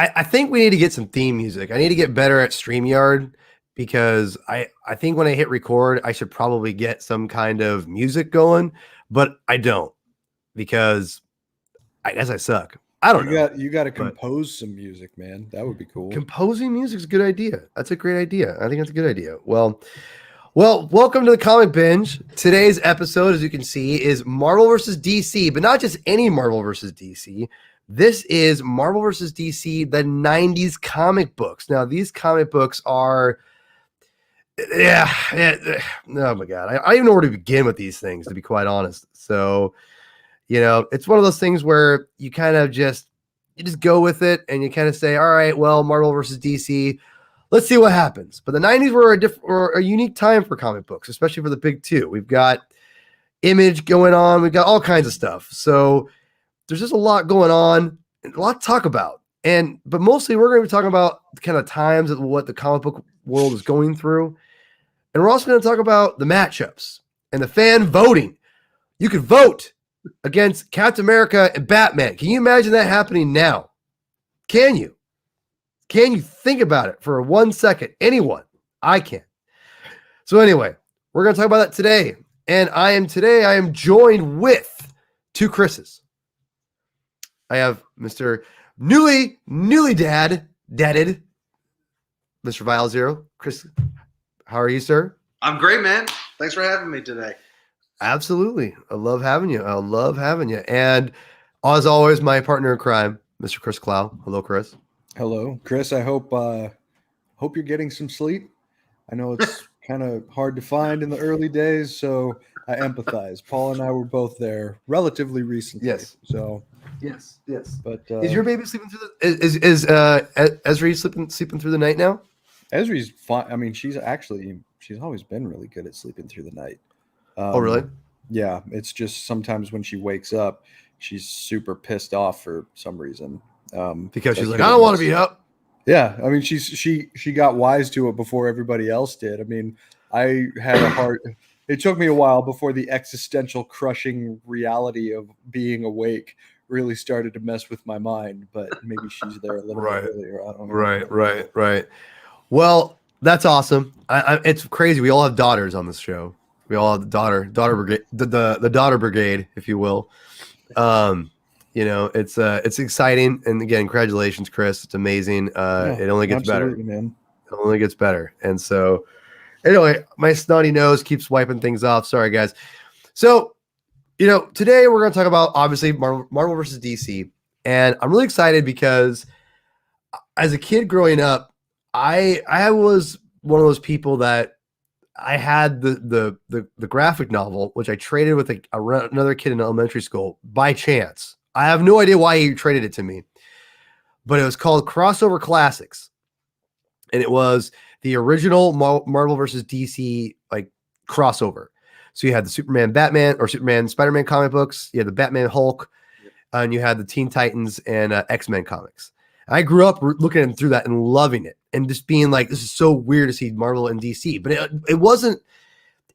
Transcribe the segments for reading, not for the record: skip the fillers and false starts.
I think we need to get some theme music. I need to get better at StreamYard because I think when I hit record, I should probably get some kind of music going, but I don't because I guess I suck. I don't know. You got to compose some music, man. That would be cool. Composing music is a good idea. That's a great idea. I think that's a good idea. Well, welcome to the Comic Binge. Today's episode, as you can see, is Marvel versus DC, but not just any Marvel versus DC. This is Marvel versus DC, the 90s comic books. Now, these comic books are, oh my God. I don't even know where to begin with these things, to be quite honest. So, it's one of those things where you kind of just go with it and you kind of say, all right, well, Marvel versus DC, let's see what happens. But the 90s were a unique time for comic books, especially for the big two. We've got Image going on. We've got all kinds of stuff. So there's just a lot going on and a lot to talk about. But mostly we're going to be talking about the kind of times of what the comic book world is going through. And we're also going to talk about the matchups and the fan voting. You could vote against Captain America and Batman. Can you imagine that happening now? Can you? Can you think about it for 1 second? Anyone? I can. So anyway, we're going to talk about that today. And I am joined with two Chris's. I have Mr. Newly dadded, Mr. Vile Zero. Chris, how are you, sir? I'm great, man. Thanks for having me today. Absolutely. I love having you. And as always, my partner in crime, Mr. Chris Clow. Hello, Chris. Hello, Chris. I hope you're getting some sleep. I know it's kind of hard to find in the early days, so I empathize. Paul and I were both there relatively recently. Yes. So yes. But is your baby sleeping through the? Is Ezri sleeping through the night now? Ezri's fine. I mean, she's always been really good at sleeping through the night. Oh, really? Yeah. It's just sometimes when she wakes up, she's super pissed off for some reason. Because she's like, I don't want to be up. Yeah, I mean, she got wise to it before everybody else did. I mean, I had a hard. It took me a while before the existential crushing reality of being awake really started to mess with my mind. But maybe she's there a little bit earlier. I don't know. Right. Well, that's awesome. It's crazy. We all have daughters on this show. We all have the daughter brigade, the daughter brigade, if you will. It's exciting, and again, congratulations, Chris. It's amazing. It only gets better, man. It only gets better. And so, anyway, my snotty nose keeps wiping things off. Sorry, guys. So, today we're going to talk about obviously Marvel versus DC, and I'm really excited because as a kid growing up, I was one of those people that I had the graphic novel, which I traded with another kid in elementary school by chance. I have no idea why he traded it to me, but it was called Crossover Classics, and it was the original Marvel versus DC crossover. So you had the Superman Spiderman comic books, you had the Batman Hulk, and you had the Teen Titans and X-Men comics. I grew up looking through that and loving it, and just being like, this is so weird to see Marvel and DC, but it wasn't.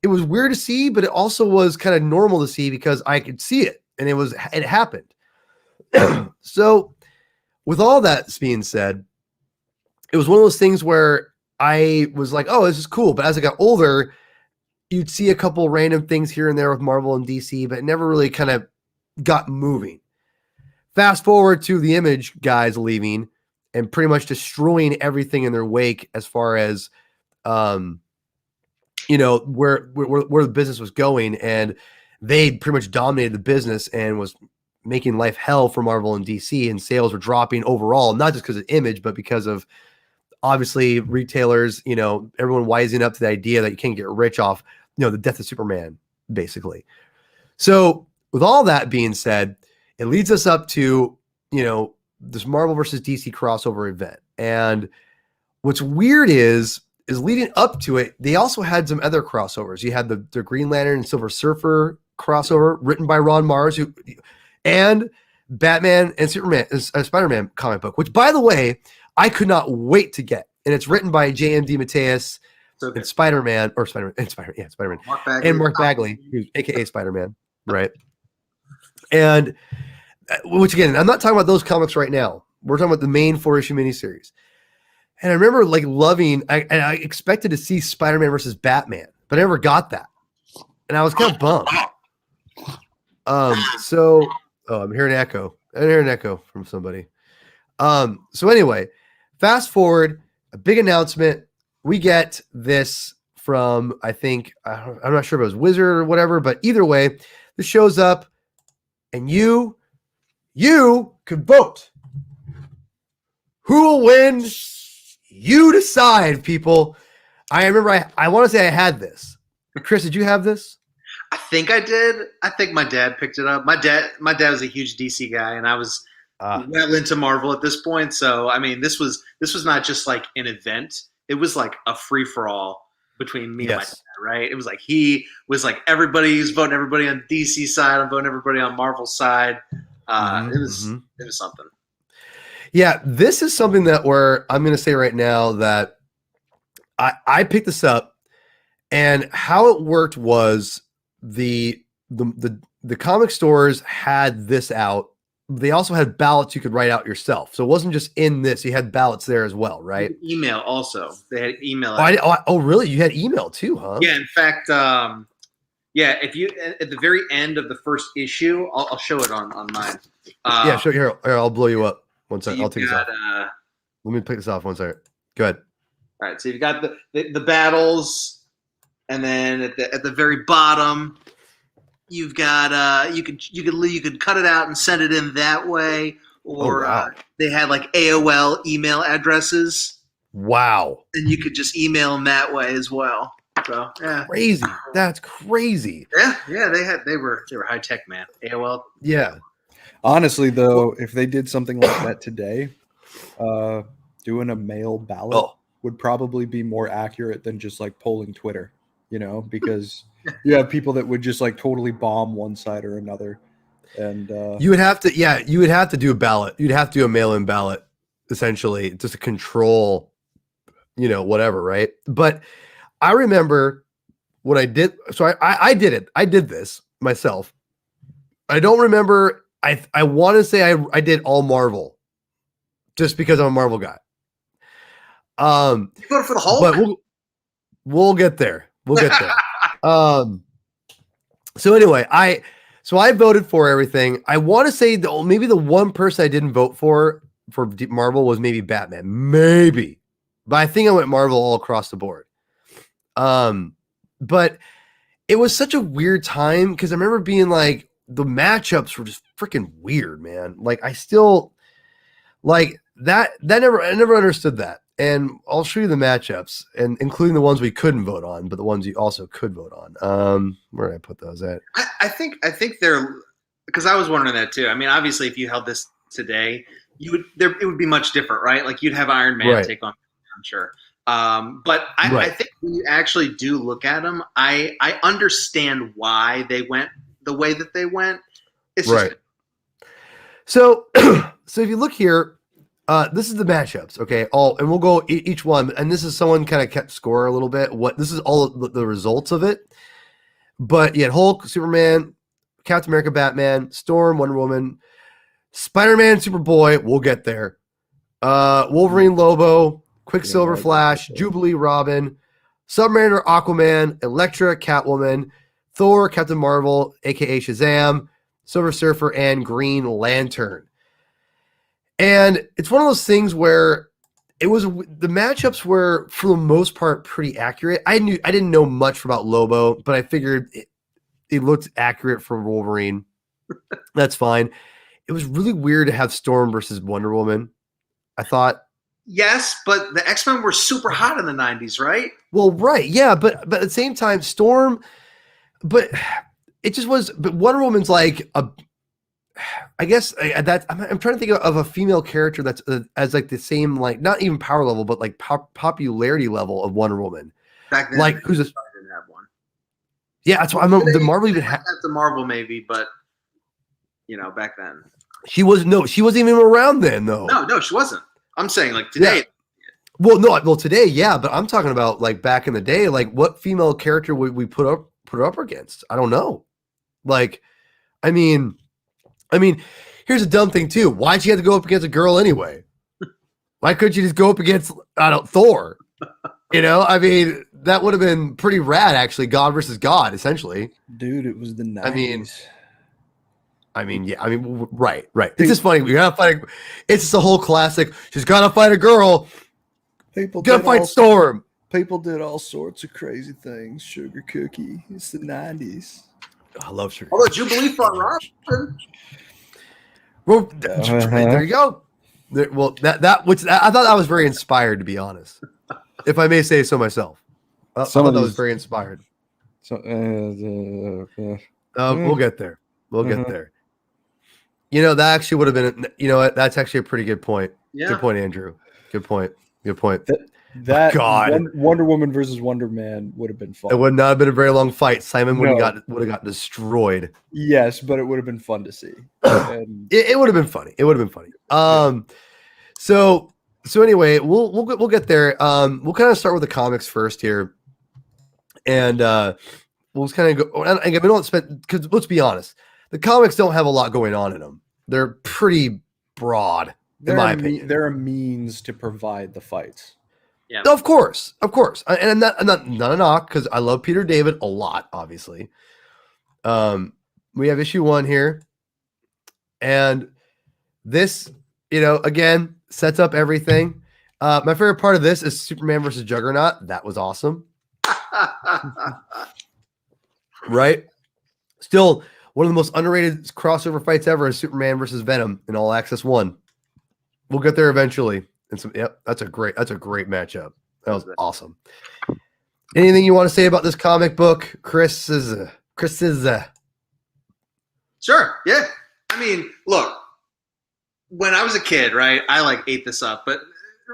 It was weird to see, but it also was kind of normal to see because I could see it, and it happened. So with all that being said, it was one of those things where I was like, oh, this is cool. But as I got older, you'd see a couple random things here and there with Marvel and DC, but it never really kind of got moving. Fast forward to the Image guys leaving and pretty much destroying everything in their wake as far as, where the business was going. And they pretty much dominated the business and was making life hell for Marvel and DC, and sales were dropping overall, not just because of Image, but because of obviously retailers, everyone wising up to the idea that you can't get rich off, the death of Superman, basically. So with all that being said, it leads us up to, this Marvel versus DC crossover event. And what's weird is leading up to it, they also had some other crossovers. You had the Green Lantern and Silver Surfer crossover written by Ron Mars, and Batman and Superman, Spider-Man comic book, which, by the way, I could not wait to get. And it's written by J.M. DeMatteis and Spider-Man. And Mark Bagley, who's aka Spider-Man, right? And which, again, I'm not talking about those comics right now. We're talking about the main 4-issue miniseries. And I remember like loving, and I expected to see Spider-Man versus Batman, but I never got that. And I was kind of bummed. I'm hearing an echo. I hear an echo from somebody. So anyway, fast forward, a big announcement. We get this from, I think, I'm not sure if it was Wizard or whatever, but either way, this shows up and you could vote. Who will win? You decide, people. I remember I want to say I had this. Chris, did you have this? I think I did. I think my dad picked it up. My dad was a huge DC guy, and I was well into Marvel at this point. So I mean, this was not just like an event. It was like a free for all between me and my dad, right? It was like he was like everybody's voting everybody on DC side. I'm voting everybody on Marvel side. It was something. Yeah, this is something that I'm going to say right now that I picked this up, and how it worked was the comic stores had this out. They also had ballots you could write out yourself. So it wasn't just in this; you had ballots there as well, right? Email also. They had email. Oh, really? You had email too, huh? Yeah. In fact, if you at the very end of the first issue, I'll show it on mine. Yeah, show here. I'll blow you up. One second. I'll take this off. Let me pick this off. One second. Go ahead. All right. So you've got the battles, and then at the very bottom, you've got you could cut it out and send it in that way, or they had like AOL email addresses. Wow. And you could just email them that way as well. So yeah, crazy. That's crazy. Yeah. They were high tech, man. AOL. Yeah. Honestly, though, if they did something like that today, doing a mail ballot would probably be more accurate than just like polling Twitter, because you have people that would just like totally bomb one side or another. And you would have to do a ballot. You'd have to do a mail-in ballot, essentially, just to control, whatever, right? But I remember what I did. So I did it. I did this myself. I don't remember. I want to say I did all Marvel, just because I'm a Marvel guy. You voted for the Hulk, but we'll get there. We'll get there. So anyway, I voted for everything. I want to say maybe the one person I didn't vote for Marvel was maybe Batman, maybe, but I think I went Marvel all across the board. But it was such a weird time because I remember being like, the matchups were just freaking weird, man. Like I still like that. I never understood that. And I'll show you the matchups, and including the ones we couldn't vote on, but the ones you also could vote on. Where did I put those at? I think they're, because I was wondering that too. I mean, obviously, if you held this today, it would be much different, right? Like you'd have Iron Man take on, I'm sure. But I think when you actually do look at them, I understand why they went the way that they went. It's just so if you look here, this is the matchups, okay? And we'll go each one, and this is someone kind of kept score a little bit. This is all the results of it. But you had Hulk, Superman, Captain America, Batman, Storm, Wonder Woman, Spider-Man, Superboy. We'll get there. Wolverine, Lobo, Quicksilver, Flash, Jubilee, Robin, Submariner, Aquaman, Electro, Catwoman, Thor, Captain Marvel, aka Shazam, Silver Surfer, and Green Lantern. And it's one of those things where the matchups were, for the most part, pretty accurate. I didn't know much about Lobo, but I figured it looked accurate for Wolverine. That's fine. It was really weird to have Storm versus Wonder Woman, I thought. Yes, but the X-Men were super hot in the 90s, right? Well, right, yeah, but at the same time, Storm, but it just was. But Wonder Woman's like I guess that I'm trying to think of a female character that's as like the same, like not even power level, but like popularity level of Wonder Woman. Back then, like who's didn't have one. Yeah, that's why the Marvel even had the Marvel maybe, but back then she wasn't even around then though. No, she wasn't. I'm saying like today. Yeah. Well, today, yeah, but I'm talking about like back in the day, like what female character would we put up against? I don't know. Like, I mean, here's a dumb thing too. Why'd you have to go up against a girl anyway? Why couldn't you just go up against Thor? I mean, that would have been pretty rad, actually. God versus God, essentially. Dude, it was the 90s. Right. It's just funny. We gotta fight. It's just a whole classic. She's gotta fight a girl. People gotta fight Storm. People did all sorts of crazy things. Sugar Cookie. It's the 90s. I love Sugar. Although Jubilee fought Robin. Well, there you go. I thought that was very inspired, to be honest, if I may say so myself. I thought that was very inspired. So, we'll get there. We'll get there. That actually would have been. That's actually a pretty good point. Yeah. Good point, Andrew. Good point. That God. Wonder Woman versus Wonder Man would have been fun. It would not have been a very long fight. Simon would have got destroyed. Yes, but it would have been fun to see. It would have been funny. It would have been funny. So anyway, we'll get there. We'll kind of start with the comics first here, and we'll just kind of go. And we don't spend, because let's be honest, the comics don't have a lot going on in them. They're pretty broad, in my opinion. They're a means to provide the fights. Yeah. Of course. And not a knock, because I love Peter David a lot, obviously. We have issue 1 here. And this, again, sets up everything. My favorite part of this is Superman versus Juggernaut. That was awesome. Right? Still, one of the most underrated crossover fights ever is Superman versus Venom in All Access 1. We'll get there eventually. That's a great matchup. That was awesome. Anything you want to say about this comic book, Chris? Sure. Yeah. I mean, look, when I was a kid, right, I ate this up, but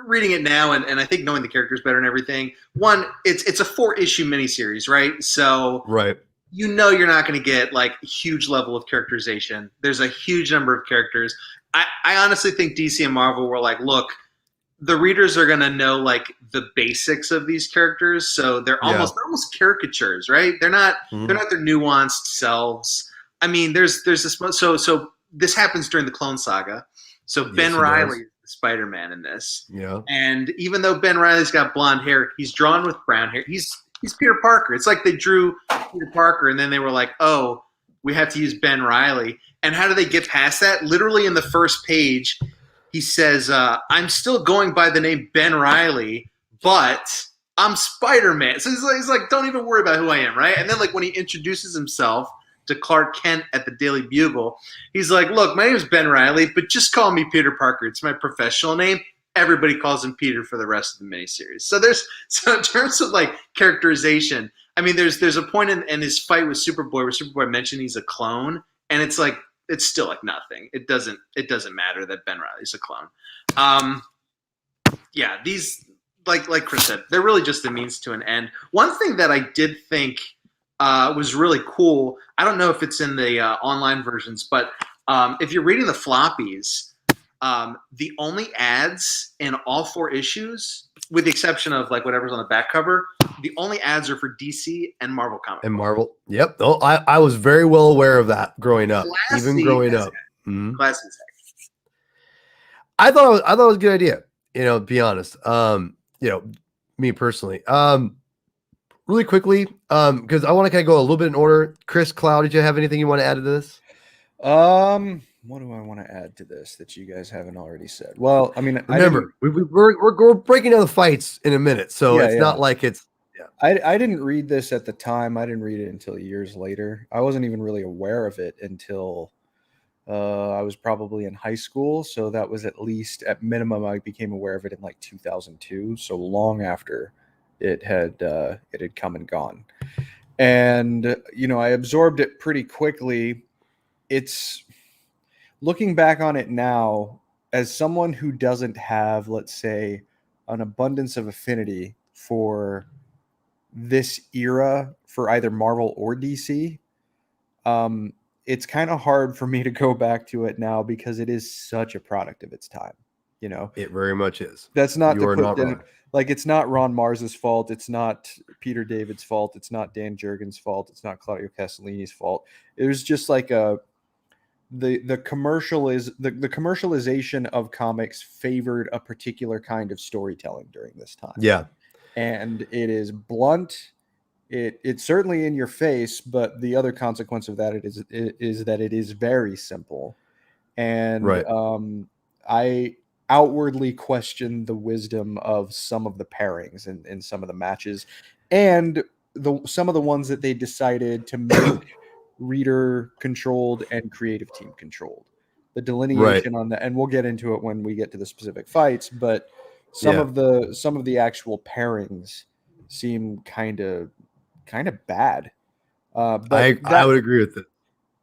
reading it now and I think knowing the characters better and everything, one, it's a 4-issue miniseries, right? So right. You're not going to get huge level of characterization. There's a huge number of characters. I honestly think DC and Marvel were look, the readers are going to know the basics of these characters. So they're almost caricatures, right? They're not their nuanced selves. I mean, there's this, so this happens during the Clone Saga. So Ben Reilly is Spider-Man in this. Yeah. And even though Ben Reilly's got blonde hair, he's drawn with brown hair. He's Peter Parker. It's like they drew Peter Parker and then they were like, oh, we have to use Ben Reilly. And how do they get past that? Literally in the first page, he says, I'm still going by the name Ben Reilly, but I'm Spider-Man. So he's like, don't even worry about who I am, right? And then when he introduces himself to Clark Kent at the Daily Bugle, he's like, look, my name is Ben Reilly, but just call me Peter Parker. It's my professional name. Everybody calls him Peter for the rest of the miniseries. So in terms of characterization, I mean, there's a point in his fight with Superboy where Superboy mentioned he's a clone, and it's still nothing. It doesn't matter that Ben Reilly's a clone. Yeah, these like Chris said, they're really just a means to an end. One thing that I did think was really cool. I don't know if it's in the online versions, but if you're reading the floppies, the only ads in all 4 issues, with the exception of whatever's on the back cover, the only ads are for DC and Marvel comics. And Marvel, yep. Oh, I was very well aware of that growing up. Classy, even growing up. Mm-hmm. Classy. I thought it was a good idea. To be honest. Me personally. Really quickly, because I want to kind of go a little bit in order. Chris, Cloud, did you have anything you want to add to this? What do I want to add to this that you guys haven't already said? Well, I mean, remember, we're breaking down the fights in a minute, so it's not like it's. Yeah. I didn't read this at the time. I didn't read it until years later. I wasn't even really aware of it until I was probably in high school. So that was at minimum, I became aware of it in 2002. So long after it had come and gone. And, I absorbed it pretty quickly. It's looking back on it now as someone who doesn't have, let's say, an abundance of affinity for this era for either Marvel or DC. It's kind of hard for me to go back to it now because it is such a product of its time. It very much is. That's not you are not wrong. It's not Ron Mars's fault. It's not Peter David's fault. It's not Dan Jurgens' fault. It's not Claudio Castellini's fault. It was just the commercialization of comics favored a particular kind of storytelling during this time. Yeah. And it is blunt. It's certainly in your face, but the other consequence of that is that it is very simple. And Right. I outwardly question the wisdom of some of the pairings in some of the matches, and some of the ones that they decided to make reader controlled and creative team controlled. The delineation on that, and we'll get into it when we get to the specific fights, but some of the actual pairings seem kind of bad. But I would agree with it.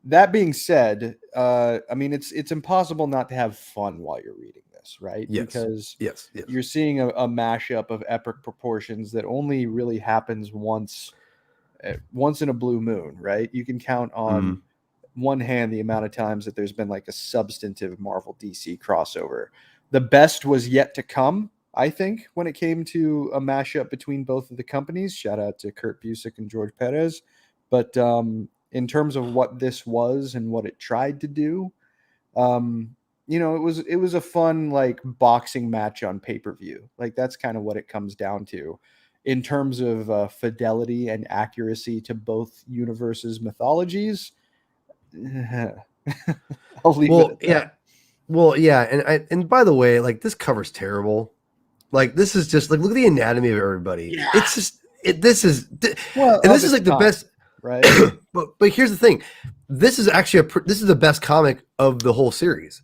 That being said, I mean, it's impossible not to have fun while you're reading this, right? Yes. Because Yes. you're seeing a mashup of epic proportions that only really happens once in a blue moon, right? You can count on one hand the amount of times that there's been like a substantive Marvel DC crossover. The best was yet to come, I think, when it came to a mashup between both of the companies. Shout out to Kurt Busiek and George Perez. But in terms of what this was and what it tried to do, you know, it was a fun like boxing match on pay-per-view. Like that's kind of what it comes down to in terms of fidelity and accuracy to both universes' mythologies. I'll leave it at that. Yeah. Well, yeah, and by the way, like this cover's terrible. Like this is just like look at the anatomy of everybody. Yeah. It's just this is Well, and this is like the best. right? but here's the thing, this is actually this is the best comic of the whole series,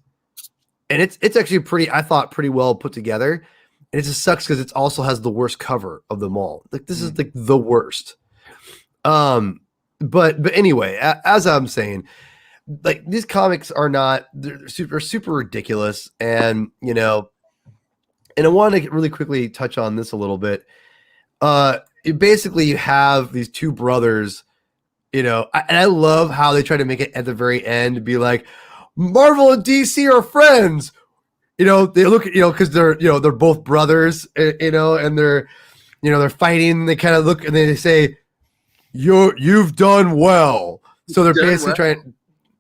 and it's actually pretty well put together, and it just sucks because it also has the worst cover of them all. Like this is like the worst. But anyway, as I'm saying, like these comics are not they're super ridiculous, and you know, and I want to really quickly touch on this a little bit. Basically, you have these two brothers. You know, and I love how they try to make it at the very end to be like, Marvel and DC are friends. You know, they look at, you know, because they're both brothers, you know, and they're fighting. They kind of look and they say, you've done well. So they're basically trying,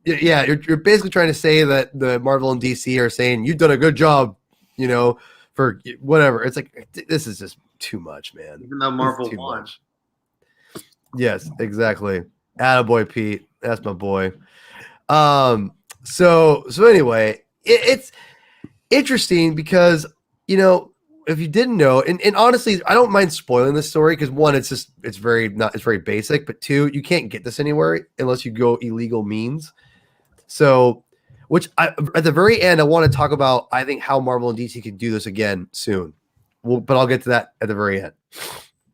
yeah, you're basically trying to say that the Marvel and DC are saying, you've done a good job, you know, for whatever. It's like, this is just too much, man. Even though Marvel won. Yes, exactly. Attaboy, Pete. That's my boy. So anyway, it's interesting because, you know, if you didn't know, and honestly, I don't mind spoiling this story because one, it's very basic, but two, you can't get this anywhere unless you go illegal means. So, at the very end, I want to talk about, I think, how Marvel and DC could do this again soon. But I'll get to that at the very end.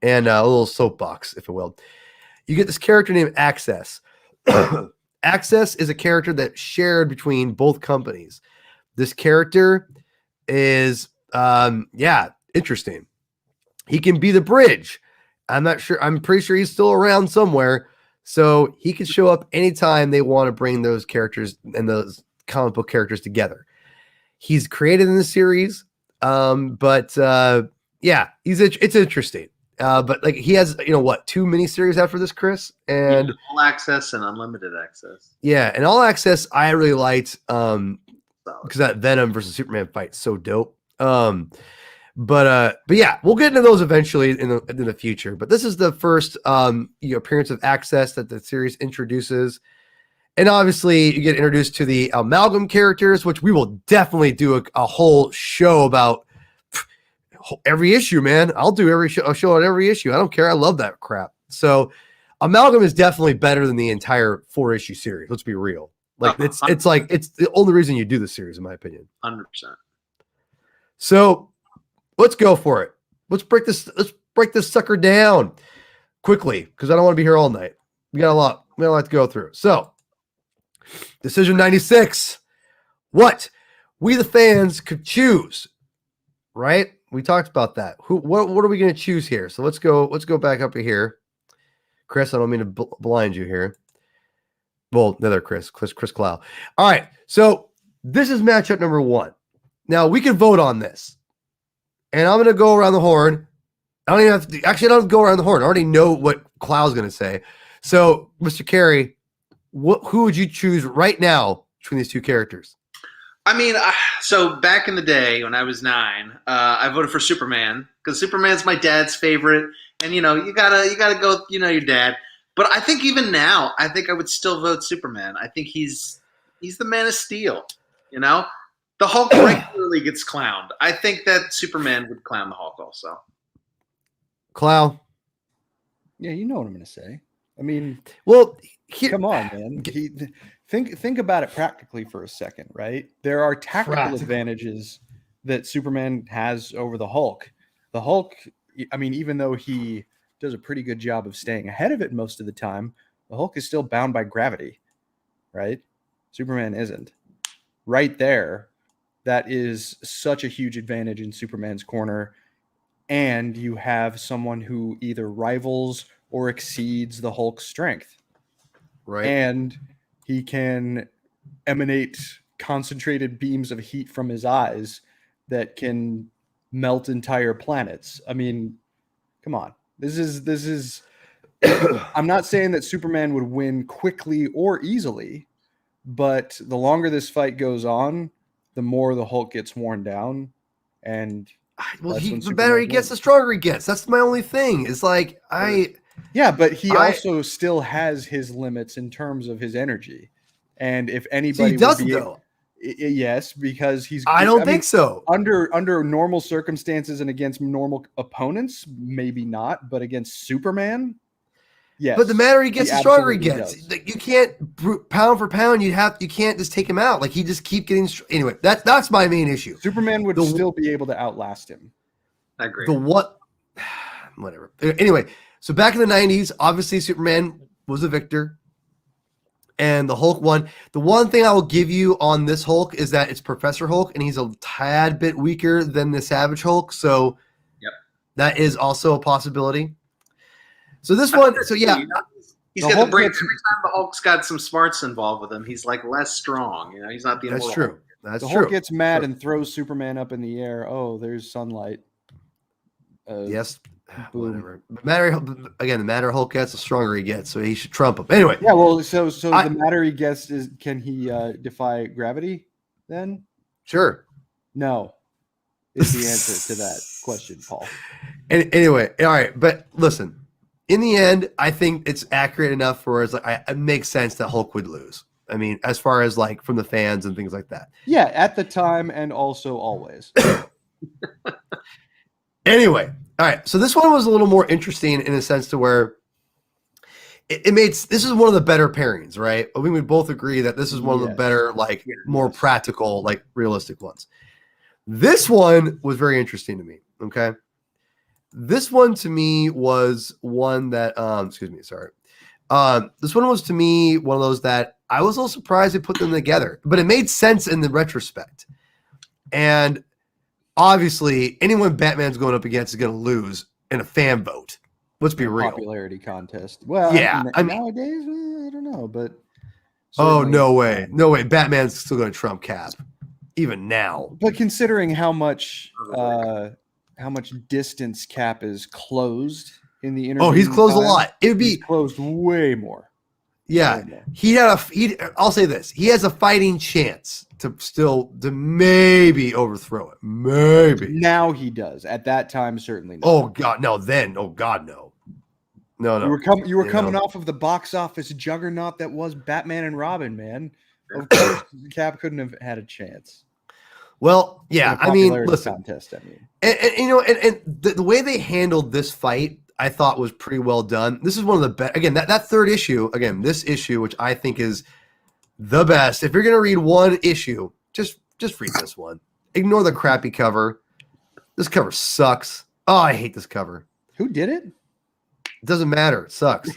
And a little soapbox, if you will. You get this character named Access. Access is a character that's shared between both companies. This character is, interesting. He can be the bridge. I'm not sure. I'm pretty sure he's still around somewhere. So he can show up anytime they want to bring those characters and those comic book characters together. He's created in the series. It's interesting. But like he has, 2 miniseries after this, Chris, and All Access and Unlimited Access. Yeah, and All Access I really liked because that Venom versus Superman fight's so dope. But yeah, we'll get into those eventually in the future. But this is the first appearance of Access that the series introduces. And obviously you get introduced to the amalgam characters, which we will definitely do a whole show about. Every issue, man. I'll do a show on every issue. I don't care. I love that crap. So Amalgam is definitely better than the entire 4-issue series. Let's be real. Like it's the only reason you do the series, in my opinion. 100%. So let's go for it. Let's break this sucker down quickly because I don't want to be here all night. We got a lot to go through. So Decision 96. What we the fans could choose, right? We talked about that. What are we going to choose here? So let's go back up to here. Chris, I don't mean to blind you here. Well, another Chris Clow. All right. So this is matchup number 1. Now we can vote on this. And I'm going to go around the horn. I don't even have to, actually, I don't go around the horn. I already know what Clow's going to say. So, Mr. Carey, who would you choose right now between these two characters? I mean, so back in the day when I was 9, I voted for Superman because Superman's my dad's favorite, and you gotta go, your dad. But I think even now, I think I would still vote Superman. I think he's the Man of Steel. The Hulk regularly gets clowned. I think that Superman would clown the Hulk also. Clown. Yeah, you know what I'm going to say. I mean, well, come on, man. Think about it practically for a second, right? There are tactical advantages that Superman has over the Hulk. The Hulk, I mean, even though he does a pretty good job of staying ahead of it most of the time, the Hulk is still bound by gravity, right? Superman isn't. Right there, that is such a huge advantage in Superman's corner. And you have someone who either rivals or exceeds the Hulk's strength. Right. And he can emanate concentrated beams of heat from his eyes that can melt entire planets. I mean, come on. This is I'm not saying that Superman would win quickly or easily, but the longer this fight goes on, the more the Hulk gets worn down. And the better he gets, the stronger he gets. That's my only thing. It's like yeah, but he also still has his limits in terms of his energy. And if anybody he doesn't though. Yes, because he's I don't think so. Under normal circumstances and against normal opponents, maybe not, but against Superman, yes. But the madder he gets, the stronger he gets. You can't pound for pound. You can't just take him out. Like he just keep getting. Anyway, that's my main issue. Superman would still be able to outlast him. I agree. Whatever. Anyway, so back in the 90s, obviously Superman was the victor, and the Hulk won. The one thing I will give you on this Hulk is that it's Professor Hulk, and he's a tad bit weaker than the Savage Hulk. So, that is also a possibility. So this one, so yeah, he's got the brain. Every time the Hulk's got some smarts involved with him, he's like less strong. He's not the. That's true. That's true. The Hulk gets mad and throws Superman up in the air. Oh, there's sunlight. Yes. Whatever. The madder Hulk gets, the stronger he gets. So he should trump him. Anyway. Yeah. Well, so the madder he gets is, can he defy gravity? Then. Sure. No. Is the answer to that question, Paul. And anyway, all right, but listen. In the end, I think it's accurate enough for us. Like, it makes sense that Hulk would lose. I mean, as far as like from the fans and things like that. Yeah, at the time and also always. Anyway, all right. So this one was a little more interesting in a sense to where this is one of the better pairings, right? I mean, we both agree that this is one of the better, like more practical, like realistic ones. This one was very interesting to me. Okay. This one to me was one that, this one was to me one of those that I was a little surprised they put them together, but it made sense in the retrospect. And obviously, anyone Batman's going up against is going to lose in a fan vote. Let's be real. Popularity contest. Well, yeah, I mean, nowadays, I don't know, but. Oh, no way. No way. Batman's still going to trump Cap, even now. But considering how much distance Cap is closed in the interview. Oh, he's closed a lot. It would be closed way more. Yeah, I'll say this: he has a fighting chance to maybe overthrow it. Maybe now he does. At that time, certainly not. Oh God, no! Then, oh God, no. You were coming off of the box office juggernaut that was Batman and Robin, man. Of course, Cap couldn't have had a chance. Well, yeah, I mean, listen, contest, I mean, and the way they handled this fight, I thought was pretty well done. This is one of the best. Again, that third issue, this issue, which I think is the best. If you're gonna read one issue, just read this one. Ignore the crappy cover. This cover sucks. Oh, I hate this cover. Who did it? It doesn't matter. It sucks.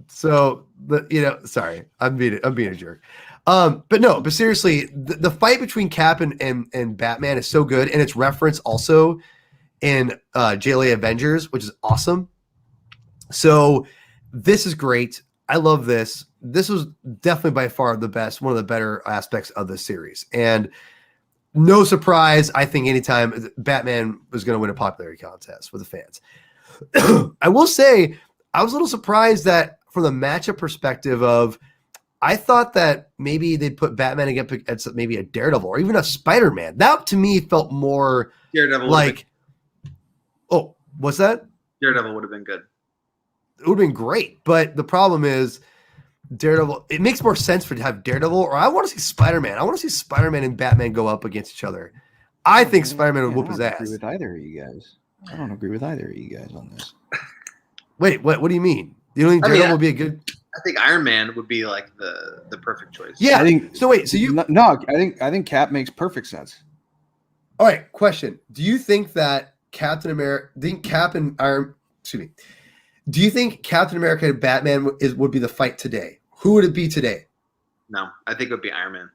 Sorry, I'm being a jerk. But seriously, the fight between Cap and Batman is so good, and it's referenced also in JLA Avengers, which is awesome. So this is great. I love this. This was definitely by far the best, one of the better aspects of the series. And no surprise, I think anytime Batman was going to win a popularity contest with the fans. I will say, I was a little surprised that from the matchup perspective of, I thought that maybe they'd put Batman against maybe a Daredevil or even a Spider-Man. That to me felt more Daredevil like, oh, what's that? Daredevil would have been good. It would have been great. But the problem is Daredevil, it makes more sense to have Daredevil, or I want to see Spider-Man. I want to see Spider-Man and Batman go up against each other. I think Spider-Man would whoop his ass. I don't agree with either of you guys. I don't agree with either of you guys on this. Wait, what do you mean? You don't think Daredevil would be a good... I think Iron Man would be like the perfect choice. Yeah, I think so. Wait, so you... No, I think Cap makes perfect sense. All right, question. Do you think that Captain America... Do you think Captain America and Batman would be the fight today? Who would it be today? No, I think it would be Iron Man.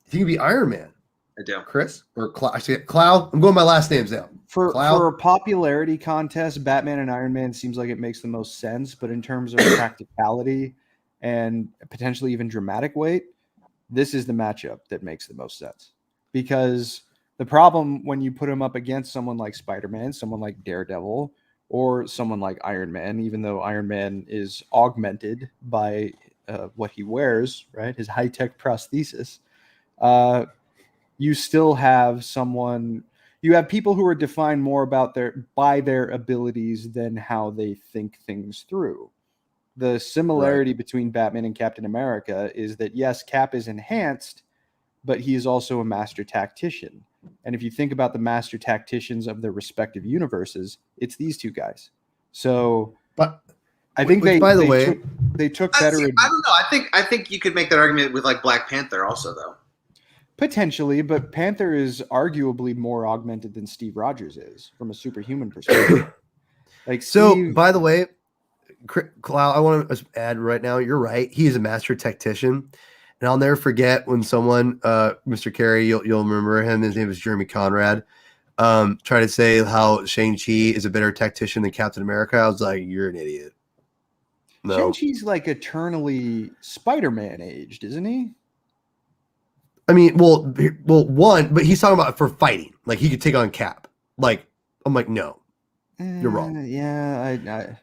You think it'd be Iron Man? I do. Chris? Or Clow? I'm going my last names now. For a popularity contest, Batman and Iron Man seems like it makes the most sense. But in terms of practicality and potentially even dramatic weight, this is the matchup that makes the most sense. Because the problem when you put him up against someone like Spider-Man, someone like Daredevil, or someone like Iron Man, even though Iron Man is augmented by what he wears, right? His high-tech prosthesis. You still have you have people who are defined more by their abilities than how they think things through. The similarity between Batman and Captain America is that, yes, Cap is enhanced, but he is also a master tactician. And if you think about the master tacticians of their respective universes, it's these two guys. So, but I think they took better. I don't know. I think you could make that argument with like Black Panther also, though. Potentially, but Panther is arguably more augmented than Steve Rogers is from a superhuman perspective. By the way, Clow, I want to add right now, you're right. He is a master tactician. And I'll never forget when someone, Mr. Carey, you'll remember him. His name was Jeremy Conrad. Trying to say how Shang-Chi is a better tactician than Captain America. I was like, you're an idiot. No. Shang-Chi's like eternally Spider-Man aged, isn't he? I mean, well, but he's talking about for fighting. Like he could take on Cap. Like, I'm like, no, you're wrong. Yeah,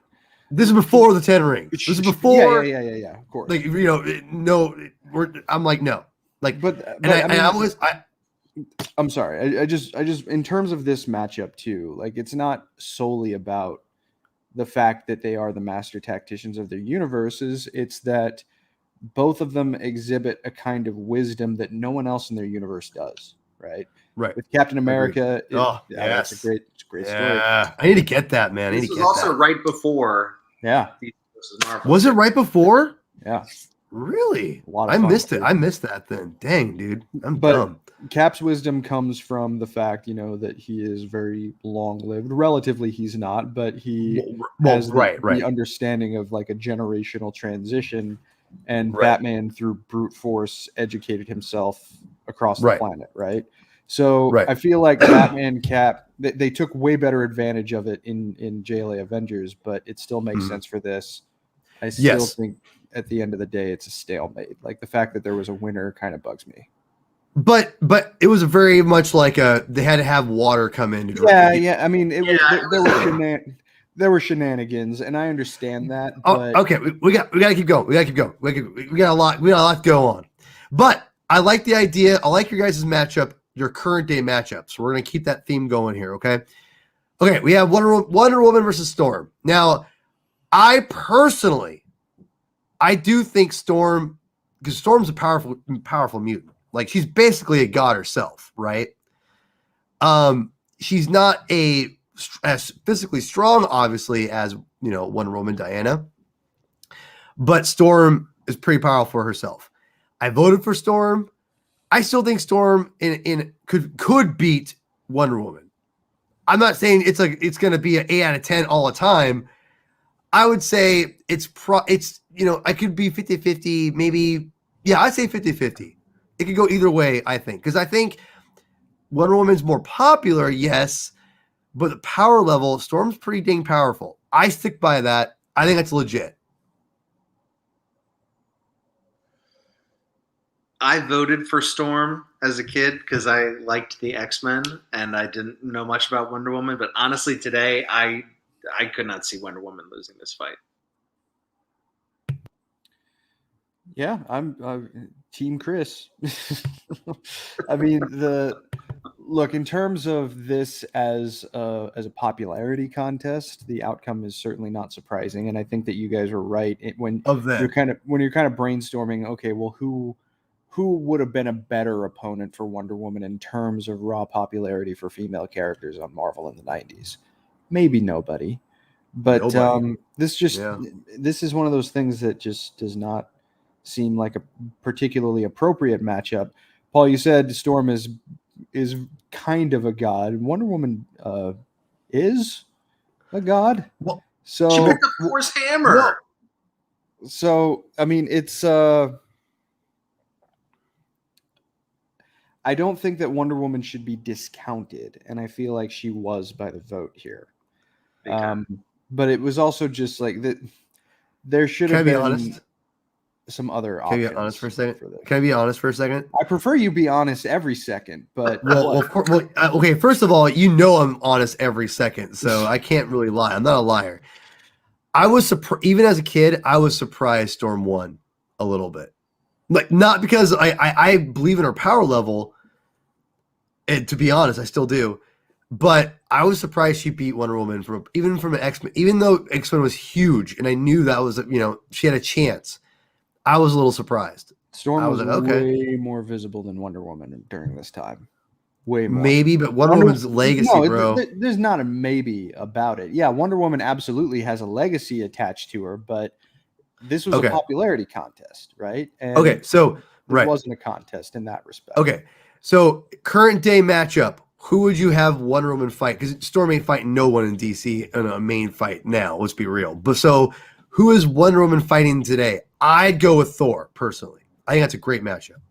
this is before the 10 rings. This is before. Yeah. Of course. Like I'm like, no. Like, I'm sorry. I just in terms of this matchup too, like it's not solely about the fact that they are the master tacticians of their universes. It's that both of them exhibit a kind of wisdom that no one else in their universe does. Right. With Captain America, that's a great story. I need to get that, man. This was also right before. Yeah. Was it right before? Yeah. Really? I missed it. I missed that then. Dang, dude. I'm dumb. Cap's wisdom comes from the fact, that he is very long-lived. Relatively, he's not, but he has the understanding of like a generational transition. And Batman, through brute force, educated himself across the planet, right? So I feel like Batman, Cap, they took way better advantage of it in JLA Avengers, but it still makes sense for this. I still think at the end of the day, it's a stalemate. Like the fact that there was a winner kind of bugs me. But it was very much like they had to have water come in. I mean, there were shenanigans, and I understand that. But... okay, we got to keep going. We got a lot to go on. But I like the idea. I like your guys' matchup, your current day matchup. So we're gonna keep that theme going here. Okay. We have Wonder Woman versus Storm. Now, I do think Storm, because Storm's a powerful mutant. Like she's basically a god herself, right? She's not as physically strong, obviously, as Wonder Woman, Diana, but Storm is pretty powerful for herself. I voted for Storm. I still think Storm could beat Wonder Woman. I'm not saying it's going to be an 8 out of 10 all the time. I would say I could be 50-50, maybe. Yeah, I'd say 50-50. It could go either way, I think, because I think Wonder Woman's more popular, yes, but the power level, Storm's pretty dang powerful. I stick by that. I think that's legit. I voted for Storm as a kid because I liked the X-Men and I didn't know much about Wonder Woman. But honestly, today I could not see Wonder Woman losing this fight. Yeah, I'm Team Chris. I mean, look, in terms of this as a popularity contest, the outcome is certainly not surprising, and I think that you guys are right when Of them. you're kind of brainstorming. Okay, well, who would have been a better opponent for Wonder Woman in terms of raw popularity for female characters on Marvel in the 90s? Maybe nobody. But Nobody. this is one of those things that just does not seem like a particularly appropriate matchup. Paul, you said Storm is kind of a god. Wonder Woman is a god. Well, she So picked up Thor's hammer. I mean, it's I don't think that Wonder Woman should be discounted, and I feel like she was by the vote here. But it was also just like that. There should have been honest? some other Can I options. be honest for a second? For this. Can I be honest for a second? I prefer you be honest every second, but Well, of course. Well, okay, first of all, you know I'm honest every second, so I can't really lie. I'm not a liar. I was surprised, even as a kid, I was surprised Storm won a little bit. Like, not because I believe in her power level, and to be honest, I still do. But I was surprised she beat Wonder Woman even from an X-Men, even though X-Men was huge, and I knew that was, she had a chance. I was a little surprised. Storm was like, okay, way more visible than Wonder Woman during this time. Way more. Maybe, but Wonder Woman's legacy, bro. There's not a maybe about it. Yeah, Wonder Woman absolutely has a legacy attached to her, but this was a popularity contest, right? And okay, so it wasn't a contest in that respect. Okay, so current day matchup. Who would you have Wonder Woman fight? Because Storm ain't fighting no one in DC in a main fight now. Let's be real. But so, who is Wonder Woman fighting today? I'd go with Thor personally. I think that's a great matchup.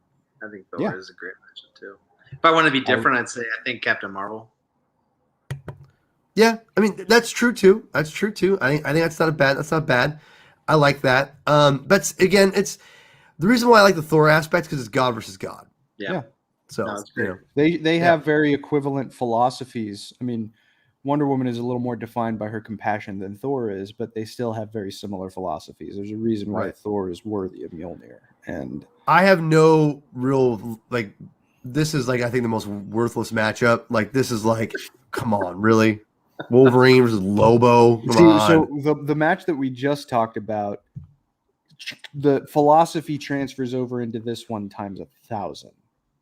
I think Thor is a great matchup too. If I want to be different, I'd say I think Captain Marvel. Yeah, I mean that's true too. I think that's not bad. That's not bad. I like that. But again, it's the reason why I like the Thor aspect because it's God versus God. Yeah. So they have very equivalent philosophies. I mean, Wonder Woman is a little more defined by her compassion than Thor is, but they still have very similar philosophies. There's a reason why Thor is worthy of Mjolnir, and I have no real this is I think the most worthless matchup. This is come on, really? Wolverine versus Lobo. So the match that we just talked about, the philosophy transfers over into this one times 1,000,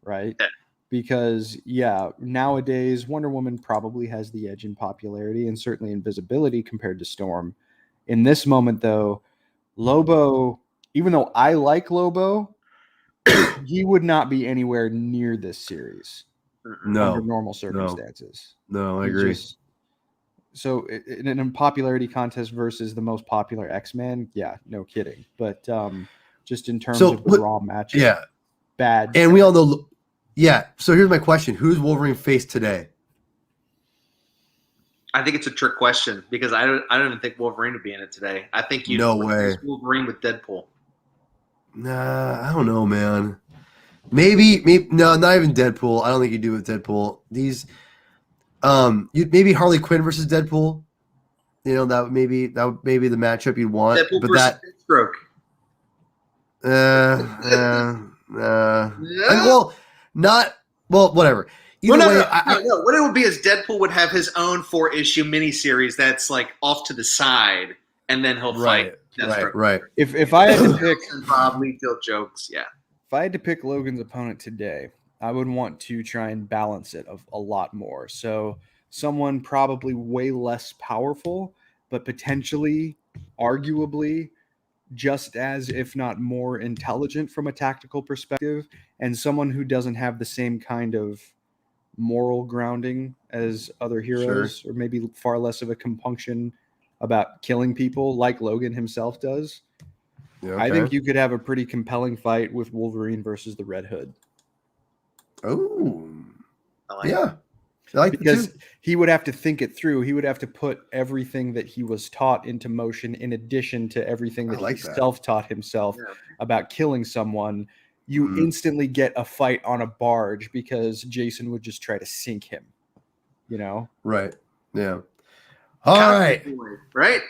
right? Yeah. Because nowadays Wonder Woman probably has the edge in popularity and certainly in visibility compared to Storm. In this moment, though, Lobo, even though I like Lobo, he would not be anywhere near this series under normal circumstances. No, I agree. So in a popularity contest versus the most popular X-Men, no kidding. But just in terms of the raw matchup, bad. And we all know, so here's my question. Who's Wolverine faced today? I think it's a trick question because I don't even think Wolverine would be in it today. I think no way. Wolverine with Deadpool. Nah, I don't know, man. Maybe no, not even Deadpool. I don't think you do with Deadpool. These maybe Harley Quinn versus Deadpool. That would maybe the matchup you'd want. Deadpool but versus Deathstroke. Whatever. What it would be is Deadpool would have his own 4-issue miniseries that's off to the side, and then he'll fight Deathstroke. Right. If I had to pick Bob Liefeld jokes, if I had to pick Logan's opponent today, I would want to try and balance it a lot more. So someone probably way less powerful, but potentially, arguably, just as, if not more intelligent from a tactical perspective, and someone who doesn't have the same kind of moral grounding as other heroes, or maybe far less of a compunction about killing people like Logan himself does. Yeah, okay. I think you could have a pretty compelling fight with Wolverine versus the Red Hood. Oh, because he would have to think it through. He would have to put everything that he was taught into motion in addition to everything that he self-taught himself about killing someone. You instantly get a fight on a barge because Jason would just try to sink him, Right. Yeah. All right. Right?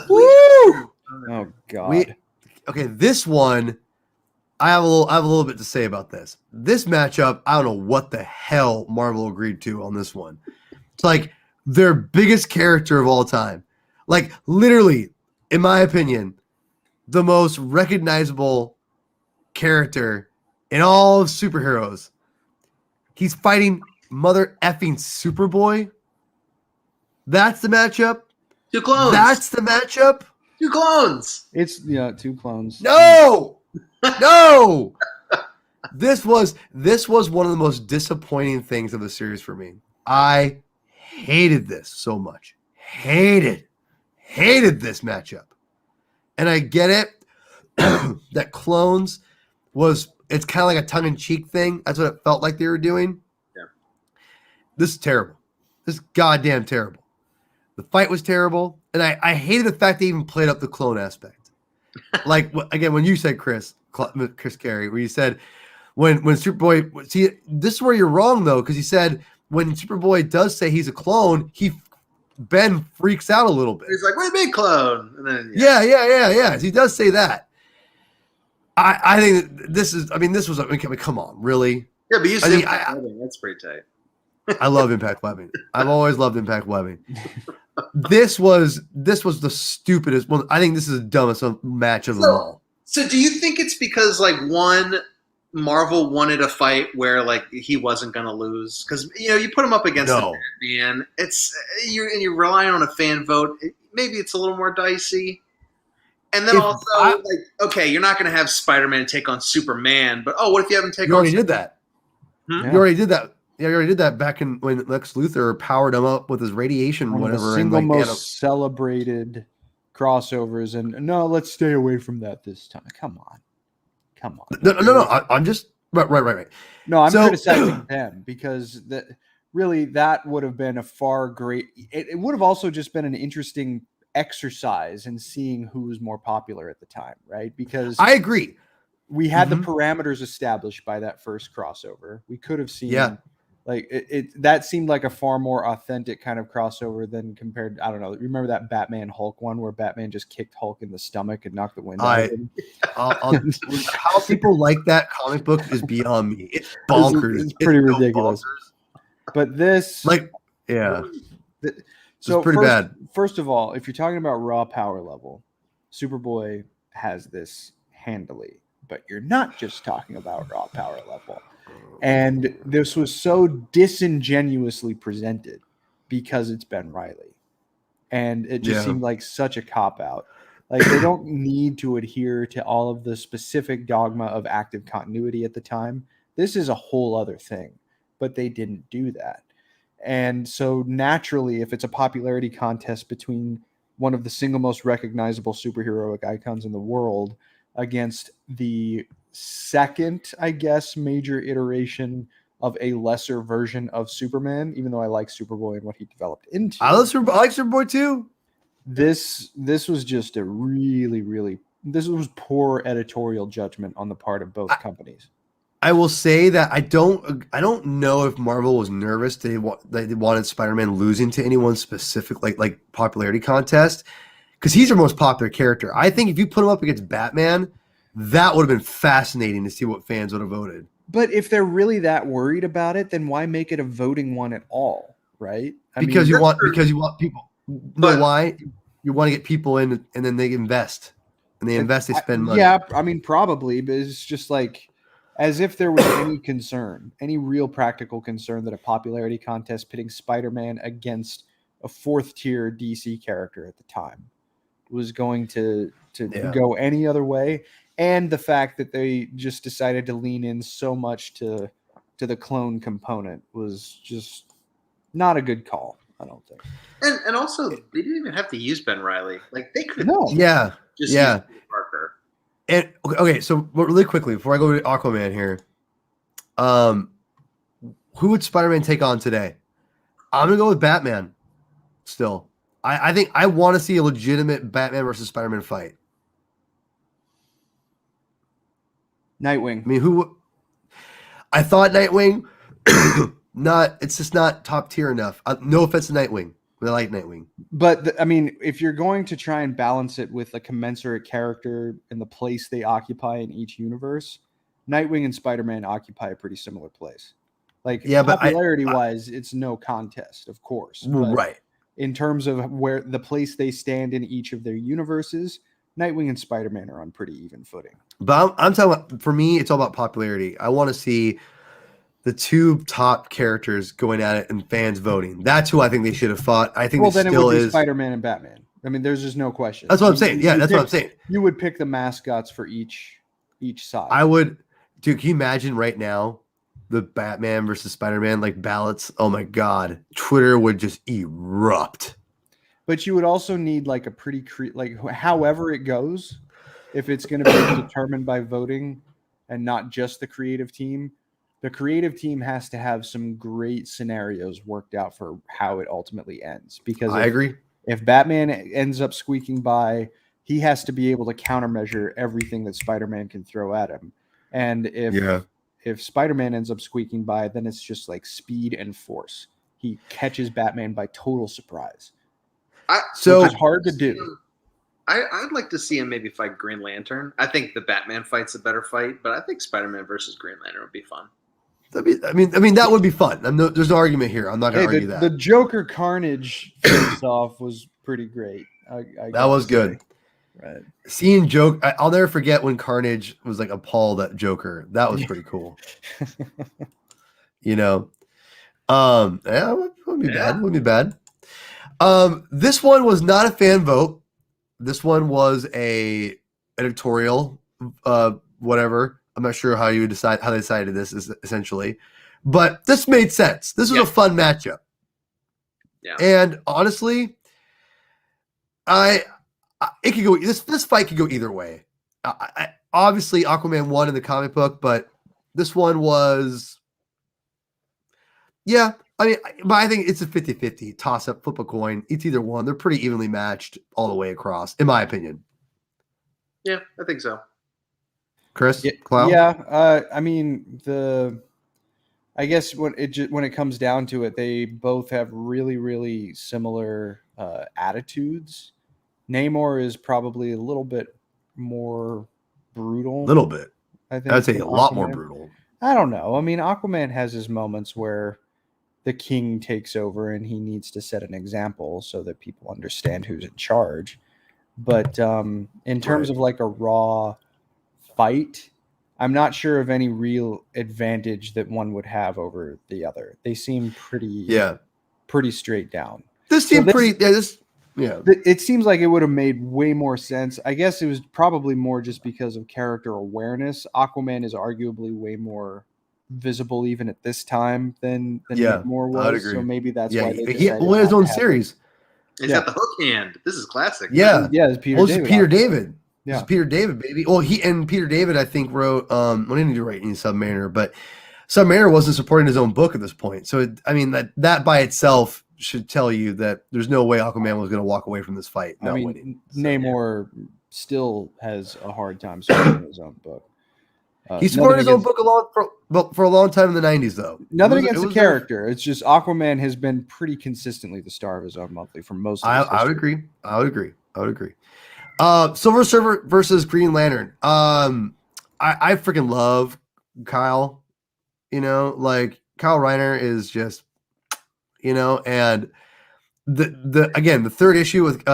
Woo! Oh, God. Okay, this one I have a little bit to say about this. This matchup, I don't know what the hell Marvel agreed to on this one. It's like their biggest character of all time. Like literally, in my opinion, the most recognizable character in all of superheroes. He's fighting mother effing Superboy. That's the matchup. 2 clones. That's the matchup. 2 clones. It's 2 clones. No. No. This was one of the most disappointing things of the series for me. I hated this so much. Hated this matchup. And I get it that clones it's kind of like a tongue-in-cheek thing. That's what it felt like they were doing. Yeah. This is terrible. This is goddamn terrible. The fight was terrible. And I hated the fact they even played up the clone aspect. Like, again, when you said Chris Carey, where you said when Superboy, see, this is where you're wrong, though, because he said when Superboy does say he's a clone, Ben freaks out a little bit. He's like, "What do you mean, clone?" And then yeah. He does say that. I think that this was. I mean, come on, really? Yeah, but you said that's pretty tight. I love Impact Webbing. I've always loved Impact Webbing. This was the stupidest one. I think this is the dumbest match of them all. So do you think it's because like Marvel wanted a fight where like he wasn't going to lose? Because you put him up against the Batman. You're relying on a fan vote. Maybe it's a little more dicey. And then okay, you're not going to have Spider-Man take on Superman, but what if you have him take on? You already did that. Hmm? You already did that. Yeah, you already did that back when Lex Luthor powered him up with his radiation, One whatever. of the single most celebrated crossovers, and no, let's stay away from that this time. Come on. No. I'm just right. No, I'm criticizing them because that would have been a far great. It would have also just been an interesting exercise in seeing who was more popular at the time, right? Because I agree. We had the parameters established by that first crossover. We could have seen, like that seemed like a far more authentic kind of crossover than compared. I don't know. Remember that Batman Hulk one where Batman just kicked Hulk in the stomach and knocked the wind out of him? How people like that comic book is beyond me. It's bonkers. It's pretty ridiculous. But this, so pretty bad. First of all, if you're talking about raw power level, Superboy has this handily. But you're not just talking about raw power level. And this was so disingenuously presented because it's Ben Reilly. And it just seemed like such a cop-out. Like, they don't need to adhere to all of the specific dogma of active continuity at the time. This is a whole other thing. But they didn't do that. And so naturally, if it's a popularity contest between one of the single most recognizable superheroic icons in the world against the second, I guess, major iteration of a lesser version of Superman, even though I like Superboy and what he developed into. I like Superboy too. This was just a really this was poor editorial judgment on the part of both companies. I will say that I don't know if Marvel was nervous they wanted Spider-Man losing to anyone specific like popularity contest. Because he's their most popular character. I think if you put him up against Batman, that would have been fascinating to see what fans would have voted. But if they're really that worried about it, then why make it a voting one at all, right? Because you want people. Know why? You want to get people in, and then they invest. And they invest, they spend money. Yeah, I mean, probably, but it's just like as if there was any concern, any real practical concern that a popularity contest pitting Spider-Man against a fourth-tier DC character at the time was going to go any other way, and the fact that they just decided to lean in so much to the clone component was just not a good call, I don't think. And also, they didn't even have to use Ben Reilly. Like, they could use Parker. And okay, so really quickly before I go to Aquaman here, who would Spider-Man take on today? I'm gonna go with Batman. Still, I think I want to see a legitimate Batman versus Spider-Man fight. Nightwing. I mean, I thought Nightwing. It's just not top tier enough. No offense to Nightwing. I like Nightwing. But if you're going to try and balance it with a commensurate character and the place they occupy in each universe, Nightwing and Spider-Man occupy a pretty similar place. Like, Yeah, but popularity-wise, it's no contest, of course. But right. in terms of where the place they stand in each of their universes, Nightwing and Spider-Man are on pretty even footing. But I'm talking about, for me, it's all about popularity. I want to see the two top characters going at it and fans voting. That's who I think they should have fought. I think then still it would be is Spider-Man and Batman. I mean, there's just no question. That's what I'm saying. Yeah, that's what I'm saying. You would pick the mascots for each side. I would. Dude, can you imagine right now the Batman versus Spider-Man like ballots? Oh my God, Twitter would just erupt. But you would also need like a pretty however it goes, if it's going to be determined by voting and not just the creative team. The creative team has to have some great scenarios worked out for how it ultimately ends. Because I agree. If Batman ends up squeaking by, he has to be able to countermeasure everything that Spider-Man can throw at him. And if Spider-Man ends up squeaking by, then it's just like speed and force. He catches Batman by total surprise. So it's hard to do. I'd like to see him maybe fight Green Lantern. I think the Batman fight's a better fight, but I think Spider-Man versus Green Lantern would be fun. I mean that would be fun. There's no argument here. I'm not going to argue that. The Joker Carnage face-off was pretty great. That was good. Right. Seeing I'll never forget when Carnage was like appalled at Joker. That was pretty cool. Yeah, it wouldn't be bad. Wouldn't be bad. This one was not a fan vote. This one was a editorial, whatever. I'm not sure how they decided this is essentially, but this made sense. This was a fun matchup. Yeah. And honestly, it could go. This fight could go either way. Obviously, Aquaman won in the comic book, but this one was, but I think it's a 50-50 toss up, flip a coin. It's either one. They're pretty evenly matched all the way across, in my opinion. Yeah, I think so. Chris, Cloud? I guess when it comes down to it, they both have really, really similar attitudes. Namor is probably a little bit more brutal. A little bit. I think I'd say a lot more brutal. I don't know. I mean, Aquaman has his moments where the king takes over and he needs to set an example so that people understand who's in charge. But in terms of like a raw fight, I'm not sure of any real advantage that one would have over the other. They seem pretty straight down. This seemed it seems like it would have made way more sense. I guess it was probably more just because of character awareness. Aquaman is arguably way more visible even at this time than Namor was. I'd agree. So maybe that's why he won his own series. He's got the hook hand. This is classic. Yeah. It's Peter David. Yeah. This is Peter David, baby. Well, Peter David, I think, wrote he didn't write any Submariner, but Submariner wasn't supporting his own book at this point. So that by itself should tell you that there's no way Aquaman was going to walk away from this fight not winning. Namor still has a hard time supporting his own book. He supported his own book for a long time in the 90s, though. Nothing against the character. It's just Aquaman has been pretty consistently the star of his own monthly for most of his history. I would agree. Silver Surfer versus Green Lantern. I freaking love Kyle. Kyle Reiner is just, and the third issue with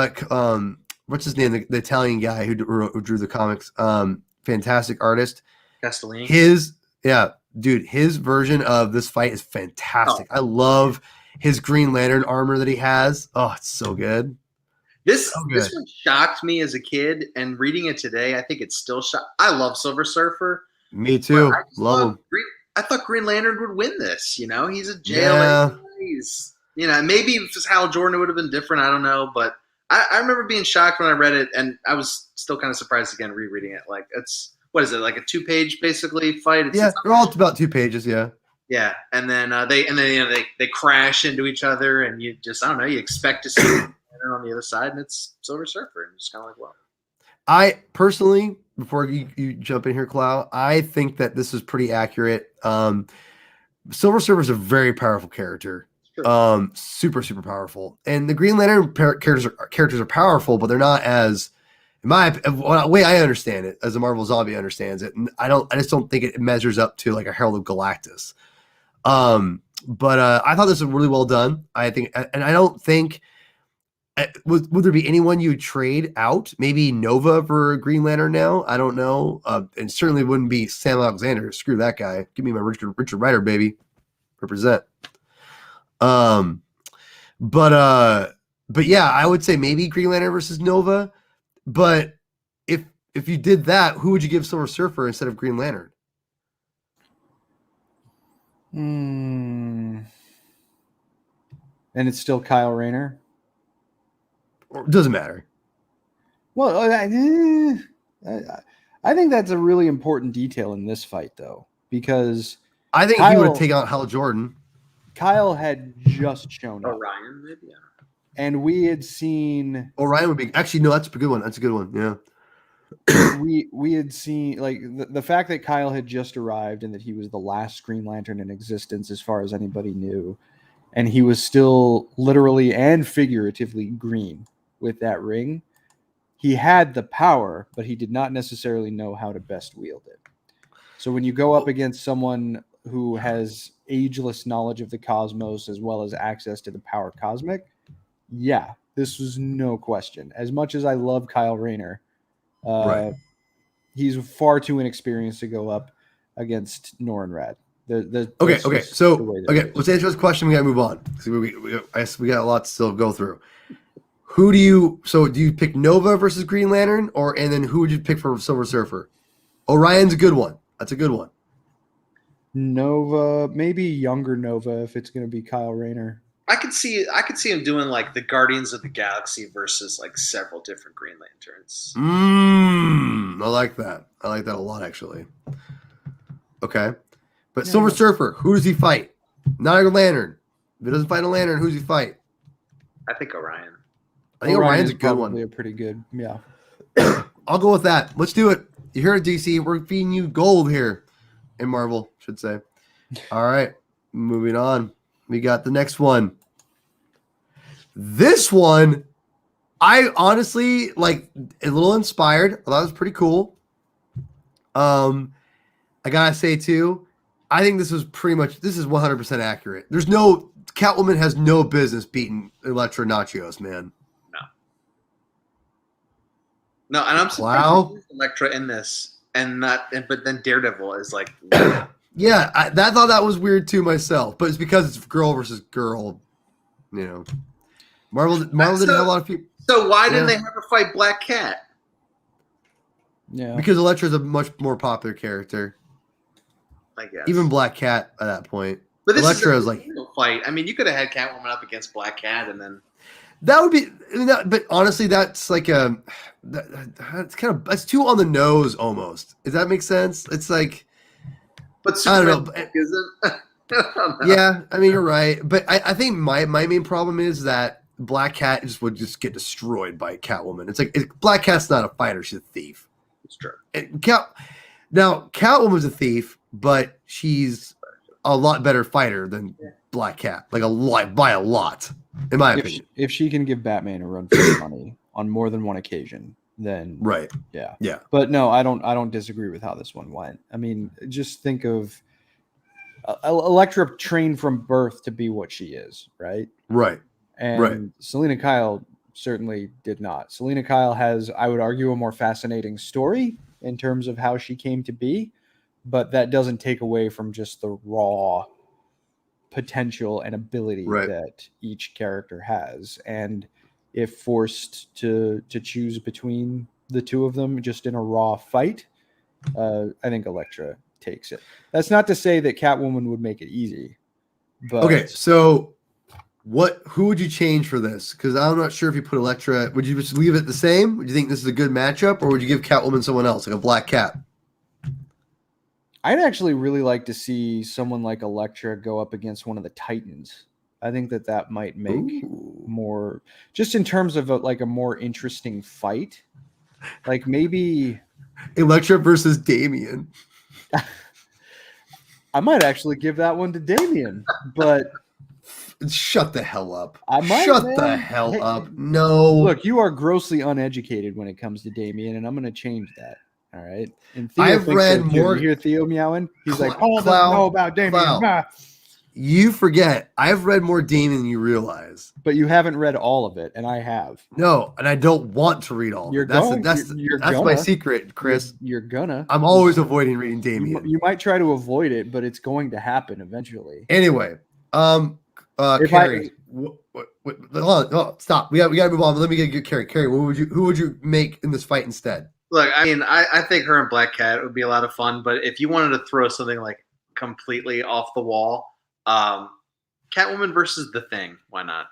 what's his name, the Italian guy who drew the comics, fantastic artist. Castellini. His version of this fight is fantastic. I love his Green Lantern armor that he has. Oh, it's so good. This one shocked me as a kid, and reading it today, I think it's still shocked. I love Silver Surfer. Me too. Love him. I thought Green Lantern would win this. He's a jail. Yeah. Maybe if it was Hal Jordan, it would have been different. I don't know, but I remember being shocked when I read it, and I was still kind of surprised again rereading it. Like what is it, like a 2-page basically fight? They're all about 2 pages. Yeah. Yeah, and then they crash into each other, and you just you expect to see on the other side, and it's Silver Surfer, and just kind of like, well. I personally, before you jump in here, Clau, I think that this is pretty accurate. Silver Surfer is a very powerful character. Sure. Super, super powerful. And the Green Lantern characters are powerful, but they're not as In the way I understand it, as a Marvel zombie understands it, and I just don't think it measures up to like a Herald of Galactus. But I thought this was really well done. I think, and I don't think would there be anyone you would trade out? Maybe Nova for Green Lantern now. I don't know, and certainly wouldn't be Sam Alexander. Screw that guy. Give me my Richard Rider, baby. Represent. But yeah, I would say maybe Green Lantern versus Nova. But if you did that, who would you give Silver Surfer instead of Green Lantern? And it's still Kyle Rayner. Or doesn't matter. Well, I think that's a really important detail in this fight, though, because I think he would have taken out Hal Jordan. Kyle had just shown up. Orion, maybe. Yeah. And we had seen Orion would be actually no, that's a good one. That's a good one. Yeah. we had seen like the fact that Kyle had just arrived and that he was the last Green Lantern in existence as far as anybody knew, and he was still literally and figuratively green with that ring. He had the power, but he did not necessarily know how to best wield it. So when you go up against someone who has ageless knowledge of the cosmos as well as access to the power cosmic, yeah, this was no question. As much as I love Kyle Rayner, Right. He's far too inexperienced to go up against Norrin Rad. Okay. So let's answer this question. We gotta move on. We got a lot to still go through. Do you pick Nova versus Green Lantern, and then who would you pick for Silver Surfer? Orion's a good one. That's a good one. Nova, maybe younger Nova if it's going to be Kyle Rayner. I could see him doing like the Guardians of the Galaxy versus like several different Green Lanterns. I like that. I like that a lot, actually. Okay. But Silver Surfer, who does he fight? Not a lantern. If he doesn't fight a lantern, who does he fight? I think Orion. I think Orion's a good one. Probably a pretty good, yeah. I'll go with that. Let's do it. You hear it, DC. We're feeding you gold here in Marvel, should say. All right. Moving on. We got the next one. This one, I honestly like a little inspired. I thought it was pretty cool. I gotta say too, I think this is 100% accurate. Catwoman has no business beating Electro Nachios, man. No, and I'm surprised Electra in this, but then Daredevil is like, yeah, I thought that was weird too myself, but it's because it's girl versus girl, you know. Marvel didn't have a lot of people. So why didn't they have her fight Black Cat? Yeah, because Electra's a much more popular character. I guess even Black Cat at that point. But this Electra is like fight. I mean, you could have had Catwoman up against Black Cat, and then that would be. But honestly, that's like that's too on the nose almost. Does that make sense? It's like, but Superman, I don't know. Isn't? Yeah, I mean you're right, but I think my main problem is that Black Cat would just get destroyed by Catwoman. It's like Black Cat's not a fighter; she's a thief. It's true. Now Catwoman's a thief, but she's a lot better fighter than Black Cat, like by a lot, in my opinion. If she can give Batman a run for his money on more than one occasion, then right, yeah. But no, I don't disagree with how this one went. I mean, just think of Electra trained from birth to be what she is, right? Right. And Selina Kyle certainly did not. Selina Kyle has, I would argue, a more fascinating story in terms of how she came to be, but that doesn't take away from just the raw potential and ability that each character has. And if forced to choose between the two of them just in a raw fight, I think Electra takes it. That's not to say that Catwoman would make it easy. But okay, so who would you change for this? Because I'm not sure if you put Electra, would you just leave it the same? Would you think this is a good matchup, or would you give Catwoman someone else, like a Black Cat? I'd actually really like to see someone like Electra go up against one of the Titans. I think that might make more, just in terms of a more interesting fight. Like maybe Electra versus Damian. I might actually give that one to Damian, but Shut the hell up. I might, Shut man. the hell Hey, up. No. Look, you are grossly uneducated when it comes to Damien, and I'm going to change that. All right. And Theo I've thinks read so, too. more- You hear Theo meowing? He's like, Paul Clow, doesn't know about Damien. Clow. Nah. You forget. I've read more Damien than you realize. But you haven't read all of it, and I have. No, and I don't want to read all of You're it. That's going- that's you're that's my gonna. secret, Chris. You're gonna. I'm always avoiding reading Damien. You might try to avoid it, but it's going to happen eventually. Anyway, If Carrie, hold on, stop. We got to move on. Let me get Carrie. Carrie, who would you make in this fight instead? Look, I mean, I think her and Black Cat would be a lot of fun, but if you wanted to throw something like completely off the wall, Catwoman versus the Thing, why not?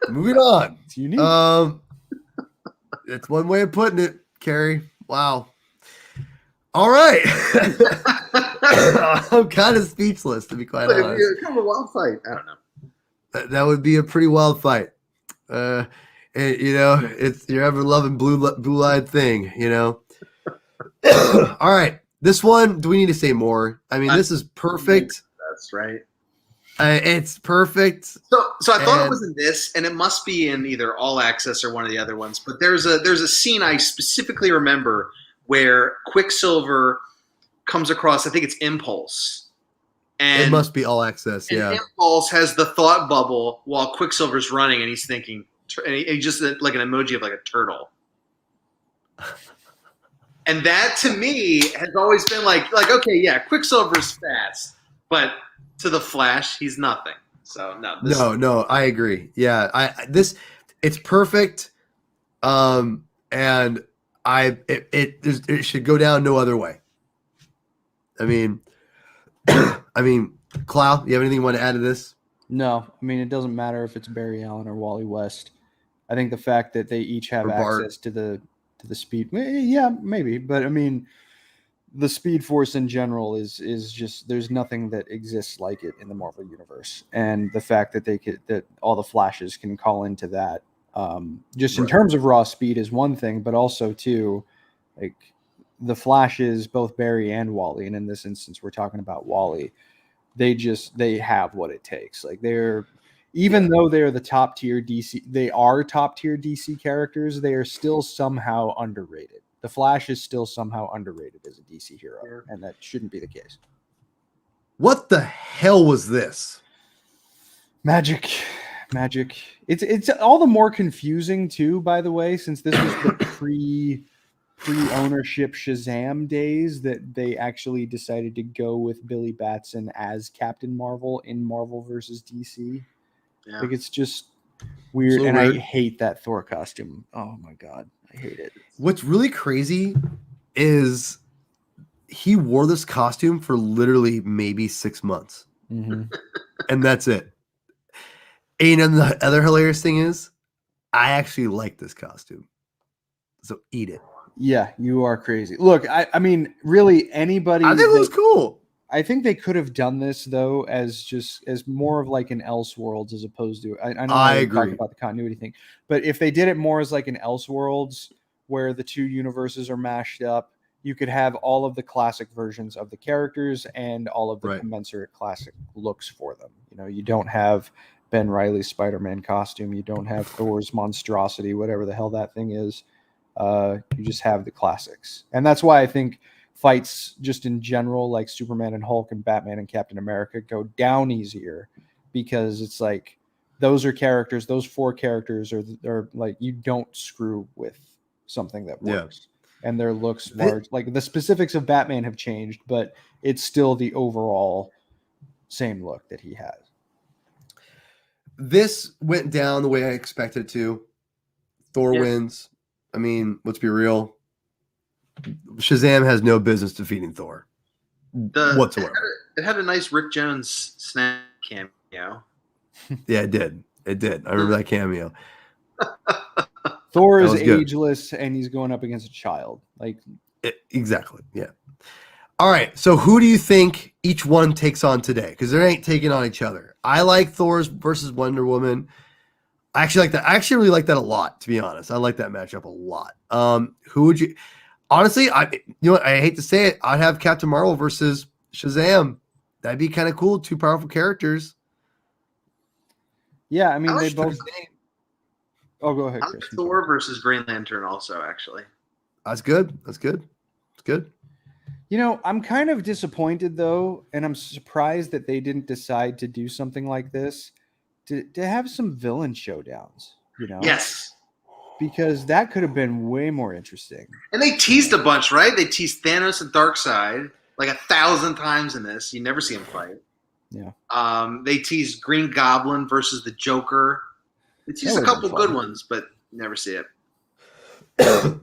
Moving on. It's unique. It's one way of putting it, Carrie. Wow. All right. I'm kind of speechless, to be quite honest. Kind of a wild fight. I don't know. That would be a pretty wild fight. And, it's your ever loving blue-eyed Thing, All right. This one, do we need to say more? I mean, this is perfect. That's right. It's perfect. So I thought it was in this, and it must be in either All Access or one of the other ones. But there's a scene I specifically remember where Quicksilver comes across. I think it's Impulse, and It must be All Access. and Yeah. Impulse has the thought bubble while Quicksilver's running, and he's thinking, and he just like an emoji of like a turtle. And that to me has always been like okay, yeah, Quicksilver's fast, but to the Flash, he's nothing. So No, I agree. Yeah, it's perfect. And it should go down no other way. I mean, Clow, you have anything you want to add to this? No, I mean, it doesn't matter if it's Barry Allen or Wally West. I think the fact that they each have Or Bart. access to the speed, yeah, maybe, but I mean, the Speed Force in general is just, there's nothing that exists like it in the Marvel universe, and the fact that that all the Flashes can call into that, just in Right. terms of raw speed is one thing, but also too, like the Flashes, both Barry and Wally, and in this instance we're talking about Wally, they have what it takes. Like even though they're the top tier DC, they are top tier DC characters, they are still somehow underrated. The Flash is still somehow underrated as a DC hero, and that shouldn't be the case. What the hell was this? Magic. It's all the more confusing too, by the way, since this was the pre-ownership Shazam days that they actually decided to go with Billy Batson as Captain Marvel in Marvel versus DC. Yeah. Like, it's just weird, So and weird. I hate that Thor costume. Oh my god, I hate it. What's really crazy is he wore this costume for literally maybe 6 months, Mhm. and that's it. And the other hilarious thing is, I actually like this costume. So eat it. Yeah, you are crazy. Look, I mean, really, anybody. I think it was cool. I think they could have done this though as more of like an Elseworlds as opposed to. I know I we talked agree. about the continuity thing, but if they did it more as like an Elseworlds where the two universes are mashed up, you could have all of the classic versions of the characters and all of the Right. commensurate classic looks for them. You don't have Ben Reilly's Spider-Man costume, you don't have Thor's monstrosity, whatever the hell that thing is. You just have the classics, and that's why I think fights just in general, like Superman and Hulk and Batman and Captain America, go down easier, because it's like those four characters are like, you don't screw with something that Yeah. works. And their looks large, like the specifics of Batman have changed, but it's still the overall same look that he has. This went down the way I expected it to. Thor wins. I mean, let's be real. Shazam has no business defeating Thor whatsoever. It had a nice Rick Jones snap cameo. Yeah, it did. It did. I remember that cameo. Thor That is was good. ageless, and he's going up against a child. Like, Exactly. Yeah. All right. So who do you think each one takes on today? Because they ain't taking on each other. I like Thor's versus Wonder Woman. I actually like that. I actually really like that a lot, to be honest. I like that matchup a lot. Who would you honestly, I hate to say it, I'd have Captain Marvel versus Shazam. That'd be kind of cool. Two powerful characters. Yeah, I mean, I they like both. Oh, go ahead, I like Chris. Thor versus Green Lantern also, actually. That's good. That's good. It's good. You know, I'm kind of disappointed though, and I'm surprised that they didn't decide to do something like this to have some villain showdowns. You know, Yes. because that could have been way more interesting. And they teased a bunch, right? They teased Thanos and Darkseid like 1,000 times in this. You never see them fight. Yeah. They teased Green Goblin versus the Joker. They teased a couple good ones, but never see it.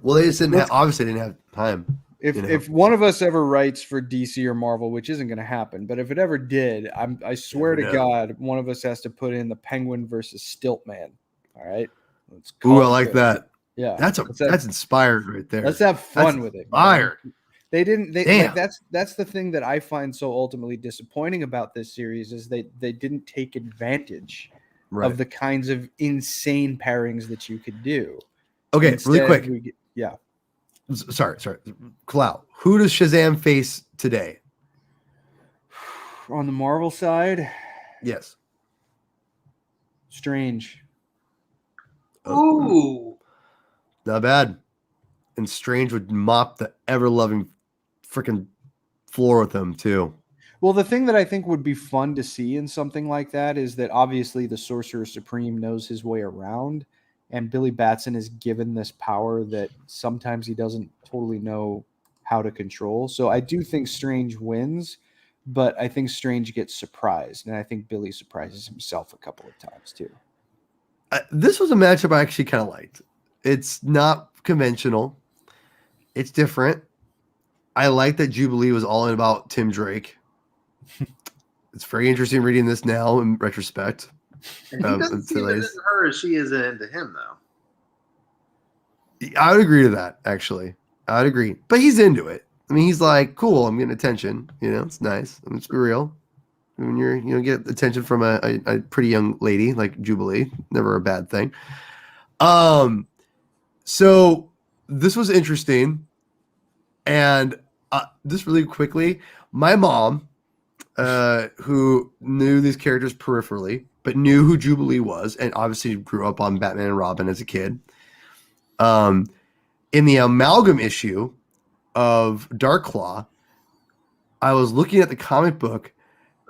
Well, they just didn't have, obviously didn't have time. If one of us ever writes for DC or Marvel, which isn't going to happen, but if it ever did, I swear to God, one of us has to put in the Penguin versus Stiltman. All right. Ooh, I like that. Yeah. That's inspired right there. Let's have fun with it. Inspired. They didn't. Like, that's the thing that I find so ultimately disappointing about this series is they didn't take advantage of the kinds of insane pairings that you could do. Okay, Instead, really quick. Yeah. Sorry. Clout. Who does Shazam face today? On the Marvel side, yes. Strange. Ooh. Not bad. And Strange would mop the ever-loving freaking floor with him, too. Well, the thing that I think would be fun to see in something like that is that obviously the Sorcerer Supreme knows his way around, and Billy Batson is given this power that sometimes he doesn't totally know how to control. So I do think Strange wins, but I think Strange gets surprised, and I think Billy surprises himself a couple of times too. This was a matchup I actually kind of liked. It's not conventional. It's different. I like that Jubilee was all in about Tim Drake. It's very interesting reading this now in retrospect. And he doesn't seem into her as she is into him, though. I would agree to that, actually. I would agree. But he's into it. I mean, he's like, cool, I'm getting attention. You know, it's nice. Let's be real. When you're, get attention from a pretty young lady like Jubilee, never a bad thing. So this was interesting. And this really quickly, my mom, who knew these characters peripherally, but knew who Jubilee was, and obviously grew up on Batman and Robin as a kid. In the amalgam issue of Dark Claw, I was looking at the comic book,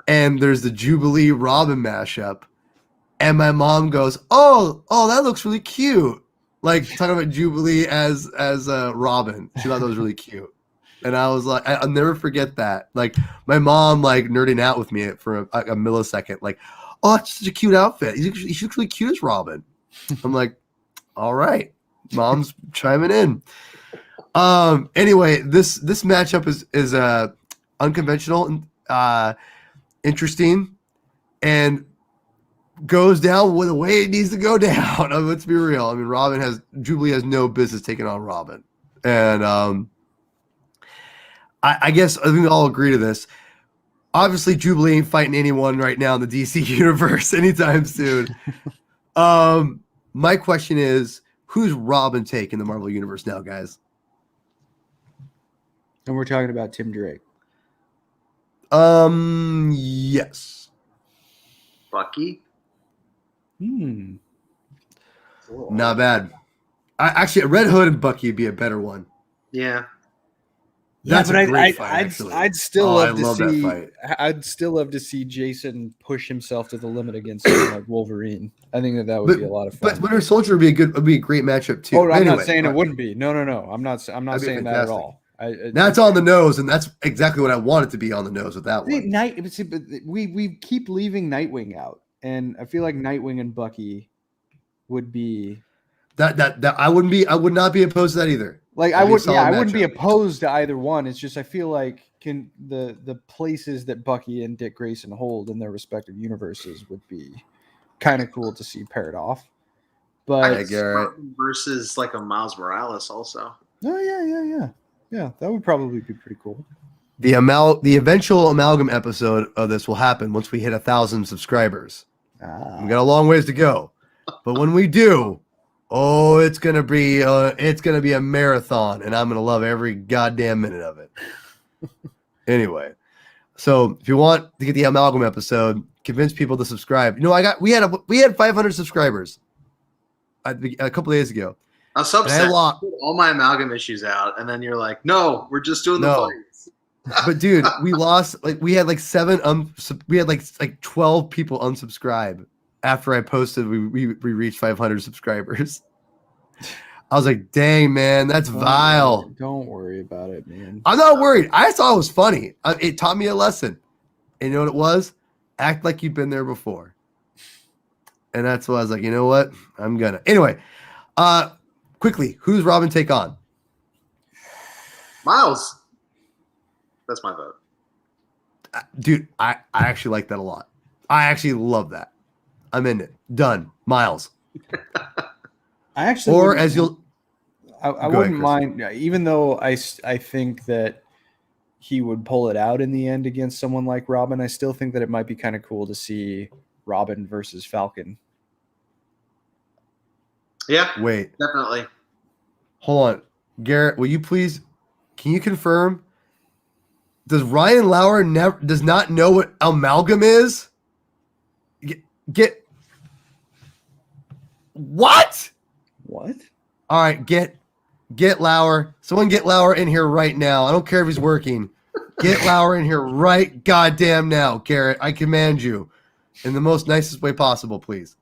and there's the Jubilee Robin mashup, and my mom goes, "Oh, that looks really cute." Like talking about Jubilee as Robin, she thought that was really cute. And I was like, I'll never forget that. Like my mom, like nerding out with me for a millisecond. Like, oh, that's such a cute outfit. He looks really cute as Robin. I'm like, all right, mom's chiming in. Anyway, this matchup is unconventional and interesting, and goes down the way it needs to go down. Let's be real. I mean, Jubilee has no business taking on Robin, and I guess I think we all agree to this. Obviously, Jubilee ain't fighting anyone right now in the DC universe anytime soon. My question is, who's Robin take in the Marvel universe now, guys? And we're talking about Tim Drake. Yes. Bucky? Not bad. Actually, Red Hood and Bucky would be a better one. Yeah. That's a great fight, I'd still love to see. That fight. I'd still love to see Jason push himself to the limit against someone like Wolverine. I think that would be a lot of fun. But Winter Soldier would be a great matchup too. Oh, I'm not saying it wouldn't be. No. I'm not saying fantastic. that at all. That's on the nose, and that's exactly what I want it to be on the nose with that one. We keep leaving Nightwing out, and I feel like Nightwing and Bucky would be that I would not be opposed to that either. Like I wouldn't be opposed to either one. It's just I feel like the places that Bucky and Dick Grayson hold in their respective universes would be kind of cool to see paired off. But versus like a Miles Morales also. Oh yeah, that would probably be pretty cool. The eventual amalgam episode of this will happen once we hit 1,000 subscribers. We got a long ways to go, but when we do, it's gonna be a marathon, and I'm gonna love every goddamn minute of it. Anyway, So if you want to get the amalgam episode, convince people to subscribe. You know, we had 500 subscribers a couple days ago. I was so And I upset. lost. Put all my amalgam issues out, and then you're like, "No, we're just doing the fights." But dude, we lost. Like we had like 12 people unsubscribe after I posted. We reached 500 subscribers. I was like, dang, man, that's vile. Don't worry about it, man. I'm not worried. I just thought it was funny. It taught me a lesson. And you know what it was? Act like you've been there before. And that's why I was like, you know what? I'm gonna. Anyway, quickly, who's Robin take on? Miles. That's my vote. Dude, I actually like that a lot. I actually love that. I'm in it. Done. Miles. I actually, or as you'll, I wouldn't mind, even though I think that he would pull it out in the end against someone like Robin. I still think that it might be kind of cool to see Robin versus Falcon. Yeah. Wait. Definitely. Hold on. Garrett, will you please, can you confirm? Does Ryan Lauer does not know what amalgam is? Get what? What? All right, get Lauer. Someone get Lauer in here right now. I don't care if he's working. Get Lauer in here right goddamn now, Garrett. I command you in the most nicest way possible, please.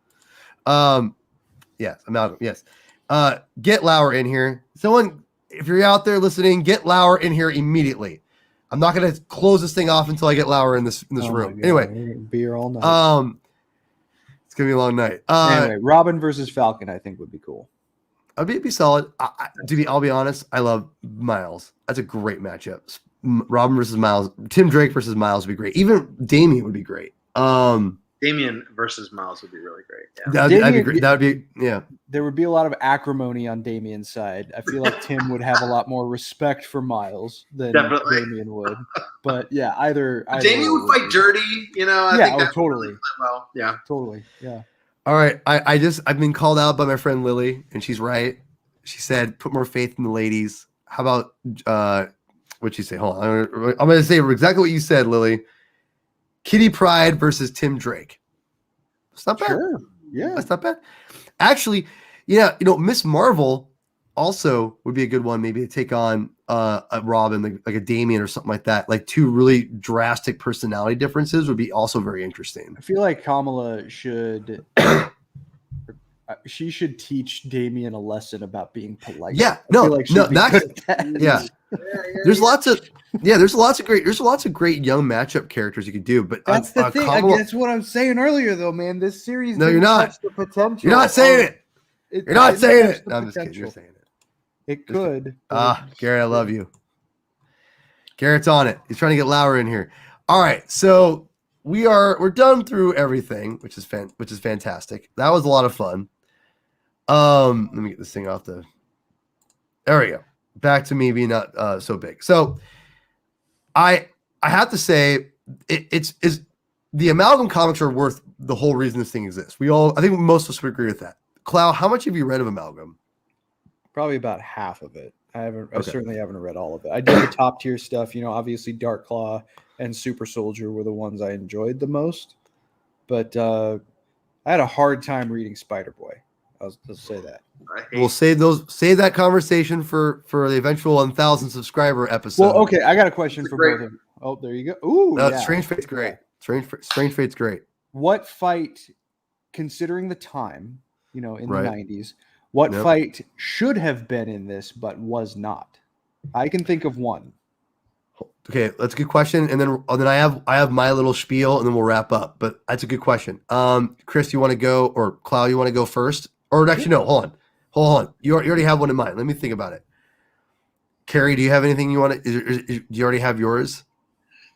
Yes, amalgam. Yes. Get Lauer in here. Someone, if you're out there listening, get Lauer in here immediately. I'm not going to close this thing off until I get Lauer in this room. Anyway, be here all night. It's gonna be a long night. Anyway, Robin versus Falcon, I think would be cool. It'd be solid. I'll be honest. I love Miles. That's a great matchup. Robin versus Miles. Tim Drake versus Miles would be great. Even Damian would be great. Damian versus Miles would be really great. Yeah. That'd be great. That would be, yeah. There would be a lot of acrimony on Damian's side. I feel like Tim would have a lot more respect for Miles than Damian would. But yeah, either Damian would fight dirty, you know. I think that totally. Really well, yeah, totally, yeah. All right, I've been called out by my friend Lily, and she's right. She said, "Put more faith in the ladies." How about what'd she say? Hold on, I'm going to say exactly what you said, Lily. Kitty Pryde versus Tim Drake. It's not bad. Sure. Yeah. That's not bad. Actually, yeah, Miss Marvel also would be a good one, maybe to take on a Robin, like a Damian or something like that. Like two really drastic personality differences would be also very interesting. I feel like Kamala should she should teach Damian a lesson about being polite. Yeah, yeah. There's lots of great young matchup characters you could do, but that's the thing. That's what I'm saying earlier, though, man. This series, no, you're not. The potential. You're not saying it. You're not saying it. No, I'm just kidding. You're saying it. It could. Garrett, I love you. Garrett's on it. He's trying to get Lauer in here. All right, so we're done through everything, which is fantastic. That was a lot of fun. Let me get this thing off the. There we go. Back to me being not so big. So I have to say it's the amalgam comics are worth the whole reason this thing exists. I think most of us would agree with that. Clow, how much have you read of amalgam? Probably about half of it. I certainly haven't read all of it. I did the top tier stuff, obviously Dark Claw and Super Soldier were the ones I enjoyed the most. But I had a hard time reading Spider-Boy. Let's say that. We'll save that conversation for the eventual 1,000 subscriber episode. Well, okay, I got a question for both of you. Oh, there you go. Ooh, yeah. Strange Fate's great. Strange Fate's great. What fight, considering the time, in the 90s, what fight should have been in this but was not? I can think of one. Okay, that's a good question. And then I have my little spiel, and then we'll wrap up. But that's a good question. Chris, you want to go, or Clow, you want to go first? Or actually, no, hold on. You already have one in mind. Let me think about it. Carrie, do you have anything you want to? Do you already have yours?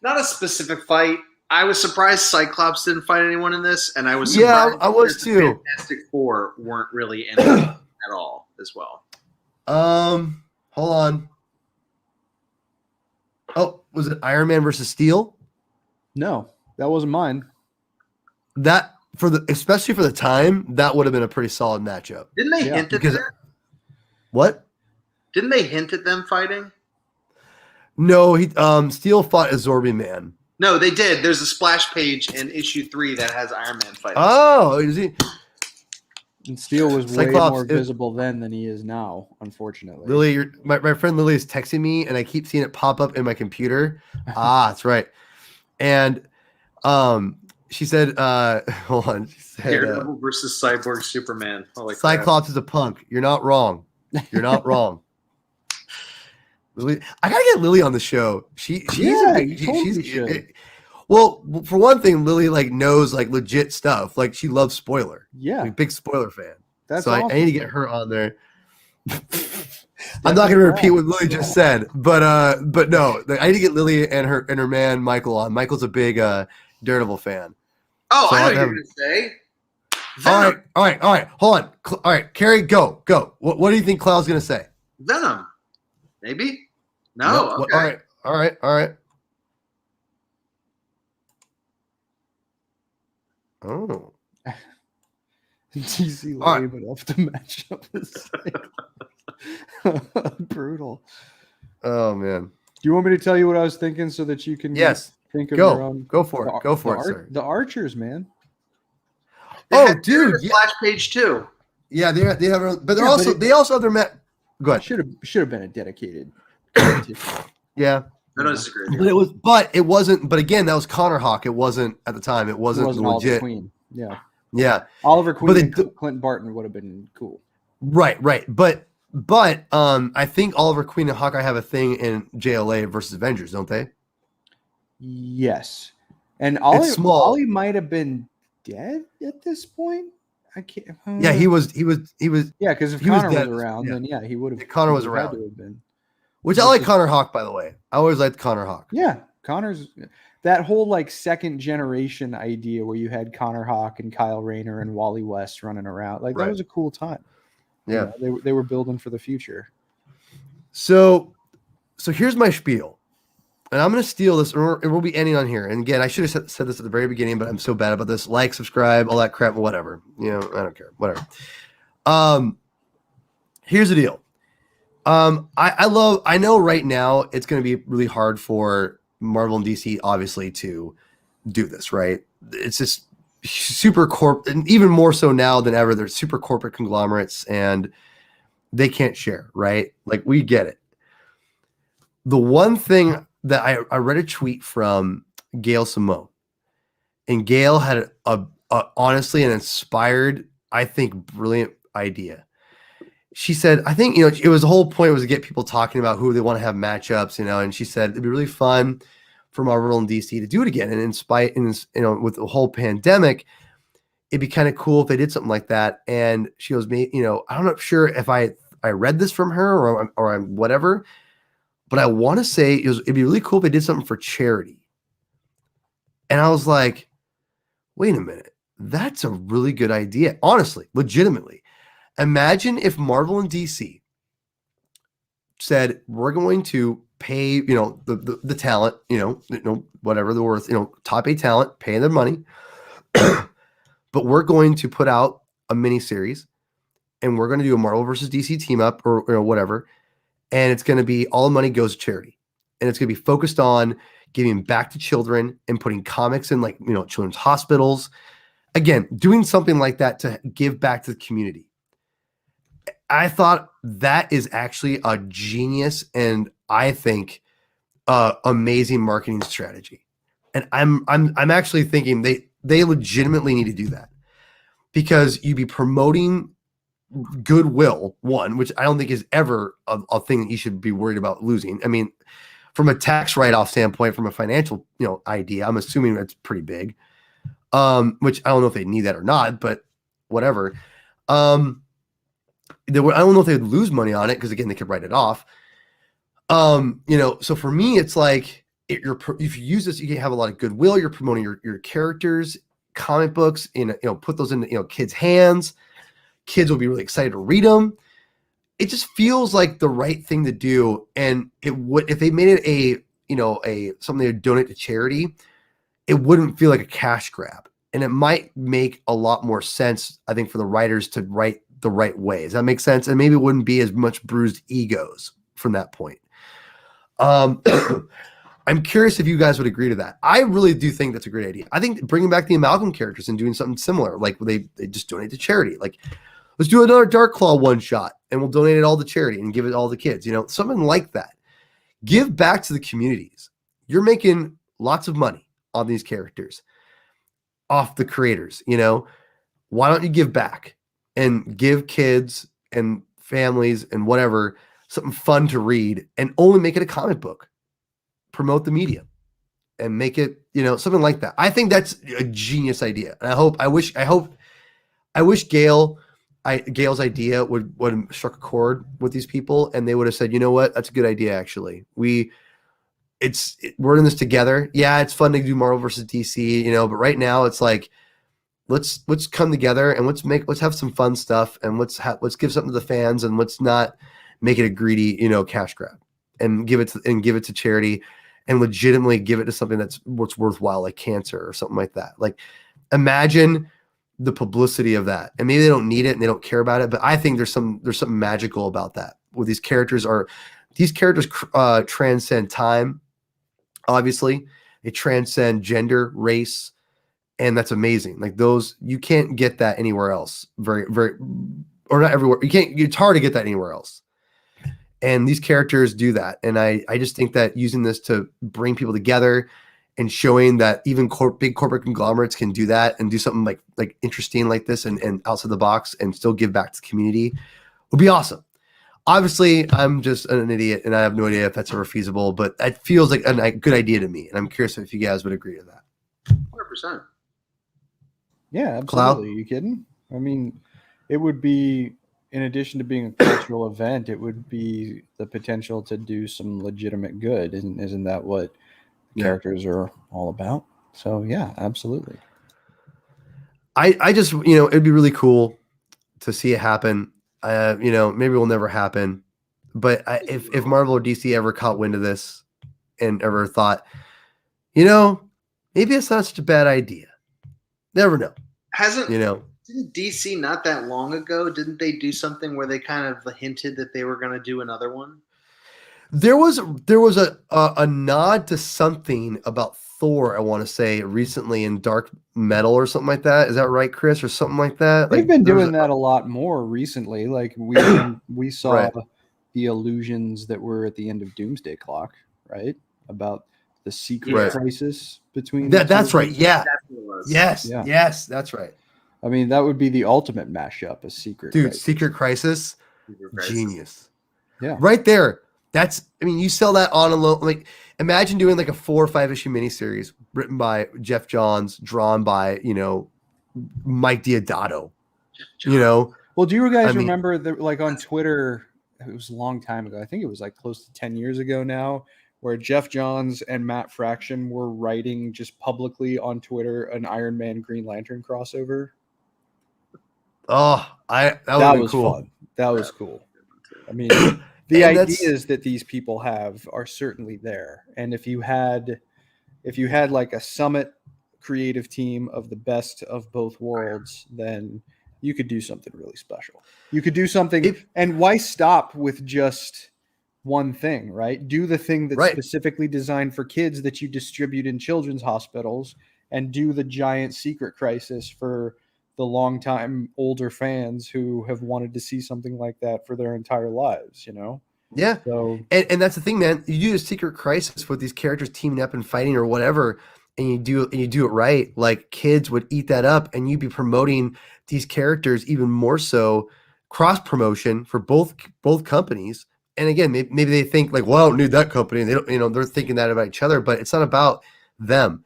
Not a specific fight. I was surprised Cyclops didn't fight anyone in this, and I was surprised I was too. Fantastic Four weren't really in it at all as well. Hold on. Oh, was it Iron Man versus Steel? No, that wasn't mine. That especially for the time, that would have been a pretty solid matchup. Didn't they hint at that? What? Didn't they hint at them fighting? No, Steel fought Absorbing Man. No, they did. There's a splash page in issue 3 that has Iron Man fighting. Oh, is he? And Steel was Cyclops, way more visible then than he is now, unfortunately. Lily, my friend Lily is texting me, and I keep seeing it pop up in my computer. That's right. And she said, hold on. She said, Daredevil versus Cyborg Superman. Holy Cyclops is a punk. You're not wrong. You're not wrong. Lily, I gotta get Lily on the show. Well, for one thing, Lily like knows like legit stuff. Like she loves spoiler. Yeah, like, big spoiler fan. That's so awesome. I need to get her on there. I'm not gonna repeat what Lily just said, but no, I need to get Lily and her man Michael on. Michael's a big Daredevil fan. Oh, so I know what you're gonna say. Venom. All right. Hold on. All right, Carrie, go. What do you think Cloud's gonna say? Venom, maybe. No. Okay. All right. Oh. DC lame enough to match up this thing. Brutal. Oh man. Do you want me to tell you what I was thinking so that you can think of your own? Go for it, sir. The Archers, man. Dude, splash page too. Yeah, they have, but they also have their Go ahead. Should have been a dedicated. Yeah. I don't disagree. But it wasn't. But again, that was Connor Hawk. It wasn't at the time. It wasn't legit. Oliver Queen. Yeah. Oliver Queen and Clint Barton would have been cool. Right. But I think Oliver Queen and Hawkeye have a thing in JLA versus Avengers, don't they? Yes. And Ollie might have been dead at this point. I can't. Yeah, he was. Yeah, because if Connor was around, then he would have. If Connor was around. Which I like Connor Hawk, by the way. I always liked Connor Hawk. Yeah, Connor's that whole like second generation idea where you had Connor Hawk and Kyle Rayner and Wally West running around. Like that was a cool time. Yeah, they were building for the future. So here's my spiel, and I'm gonna steal this, and we'll be ending on here. And again, I should have said this at the very beginning, but I'm so bad about this. Like, subscribe, all that crap, whatever. I don't care. Whatever. Here's the deal. I know right now it's going to be really hard for Marvel and DC obviously to do this, right? It's just super and even more so now than ever. They're super corporate conglomerates and they can't share, right? Like we get it. The one thing that I read a tweet from Gail Simone, and Gail had honestly an inspired, I think, brilliant idea. She said, I think, it was the whole point was to get people talking about who they want to have matchups, and she said it'd be really fun for Marvel and DC to do it again. And in spite, with the whole pandemic, it'd be kind of cool if they did something like that. And she goes, I'm not sure if I read this from her or I'm whatever, but I want to say it'd be really cool if they did something for charity. And I was like, wait a minute, that's a really good idea. Honestly, legitimately. Imagine if Marvel and DC said, we're going to pay, the talent, whatever they're worth, top A talent, pay their money. But we're going to put out a mini series and we're going to do a Marvel versus DC team up or whatever. And it's going to be all the money goes to charity. And it's going to be focused on giving back to children and putting comics in children's hospitals. Again, doing something like that to give back to the community. I thought that is actually a genius and I think amazing marketing strategy. And I'm actually thinking they legitimately need to do that because you'd be promoting goodwill, one, which I don't think is ever a thing that you should be worried about losing. I mean, from a tax write-off standpoint, from a financial idea, I'm assuming that's pretty big. Which I don't know if they need that or not, but whatever. I don't know if they would lose money on it because again they could write it off. So for me it's like if you use this, you can have a lot of goodwill. You're promoting your characters, comic books, put those in kids' hands. Kids will be really excited to read them. It just feels like the right thing to do. And it would, if they made it a something to donate to charity, it wouldn't feel like a cash grab. And it might make a lot more sense, I think, for the writers to write the right way. Does that make sense? And maybe it wouldn't be as much bruised egos from that point. I'm curious if you guys would agree to that. I really do think that's a great idea. I think bringing back the amalgam characters and doing something similar, like they just donate to charity. Like, let's do another Dark Claw one shot and we'll donate it all to charity and give it all the kids, something like that. Give back to the communities. You're making lots of money on these characters off the creators, why don't you give back and give kids and families and whatever something fun to read and only make it a comic book, promote the medium and make it, something like that. I think that's a genius idea. And I wish Gail's idea would have struck a chord with these people and they would have said, you know what, that's a good idea. Actually, we're in this together. Yeah. It's fun to do Marvel versus DC, but right now it's like, let's come together and let's have some fun stuff and let's give something to the fans and let's not make it a greedy, cash grab and give it to charity and legitimately give it to something what's worthwhile, like cancer or something like that. Like, imagine the publicity of that. And maybe they don't need it and they don't care about it, but I think there's something magical about that. Where these characters transcend time. Obviously, they transcend gender, race, and that's amazing. Like those, you can't get that anywhere else. Very, very, or not everywhere. It's hard to get that anywhere else. And these characters do that. And I just think that using this to bring people together and showing that even big corporate conglomerates can do that and do something like interesting like this and outside the box and still give back to the community would be awesome. Obviously, I'm just an idiot and I have no idea if that's ever feasible, but it feels like a good idea to me. And I'm curious if you guys would agree to that. 100%. Yeah, absolutely. Cloud? Are you kidding? I mean, it would be, in addition to being a cultural event, it would be the potential to do some legitimate good. Isn't that what characters are all about? So yeah, absolutely. I just, it'd be really cool to see it happen. Maybe it will never happen, but if Marvel or DC ever caught wind of this and ever thought, maybe it's not such a bad idea. Never know. Didn't DC not that long ago? Didn't they do something where they kind of hinted that they were going to do another one? There was a nod to something about Thor, I want to say, recently in Dark Metal or something like that. Is that right, Chris, or something like that? They've been doing that a lot more recently. Like we saw right. the illusions that were at the end of Doomsday Clock, right? About the secret crisis between that's right. Yeah. Yes. Yeah. Yes, that's right. I mean, that would be the ultimate mashup, a secret crisis. Secret Crisis. Genius. Yeah. Right there. You sell that on alone. Like, imagine doing like a 4 or 5 issue miniseries written by Jeff Johns, drawn by, Mike Diodato. Well, do you guys remember that, like on Twitter, it was a long time ago. I think it was like close to 10 years ago now, where Jeff Johns and Matt Fraction were writing just publicly on Twitter an Iron Man Green Lantern crossover. Oh, that was cool. Fun. That was cool. I mean, the ideas that these people have are certainly there. And if you had like a summit creative team of the best of both worlds, then you could do something really special. You could do something. And why stop with just one thing, right? Do the thing that's specifically designed for kids that you distribute in children's hospitals, and do the giant secret crisis for the longtime older fans who have wanted to see something like that for their entire lives, Yeah. So, and that's the thing, man. You do a secret crisis with these characters teaming up and fighting or whatever, and you do it right. Like, kids would eat that up, and you'd be promoting these characters even more so, cross promotion for both companies. And again, maybe they think like, well, I don't need that company. And they don't, they're thinking that about each other, but it's not about them.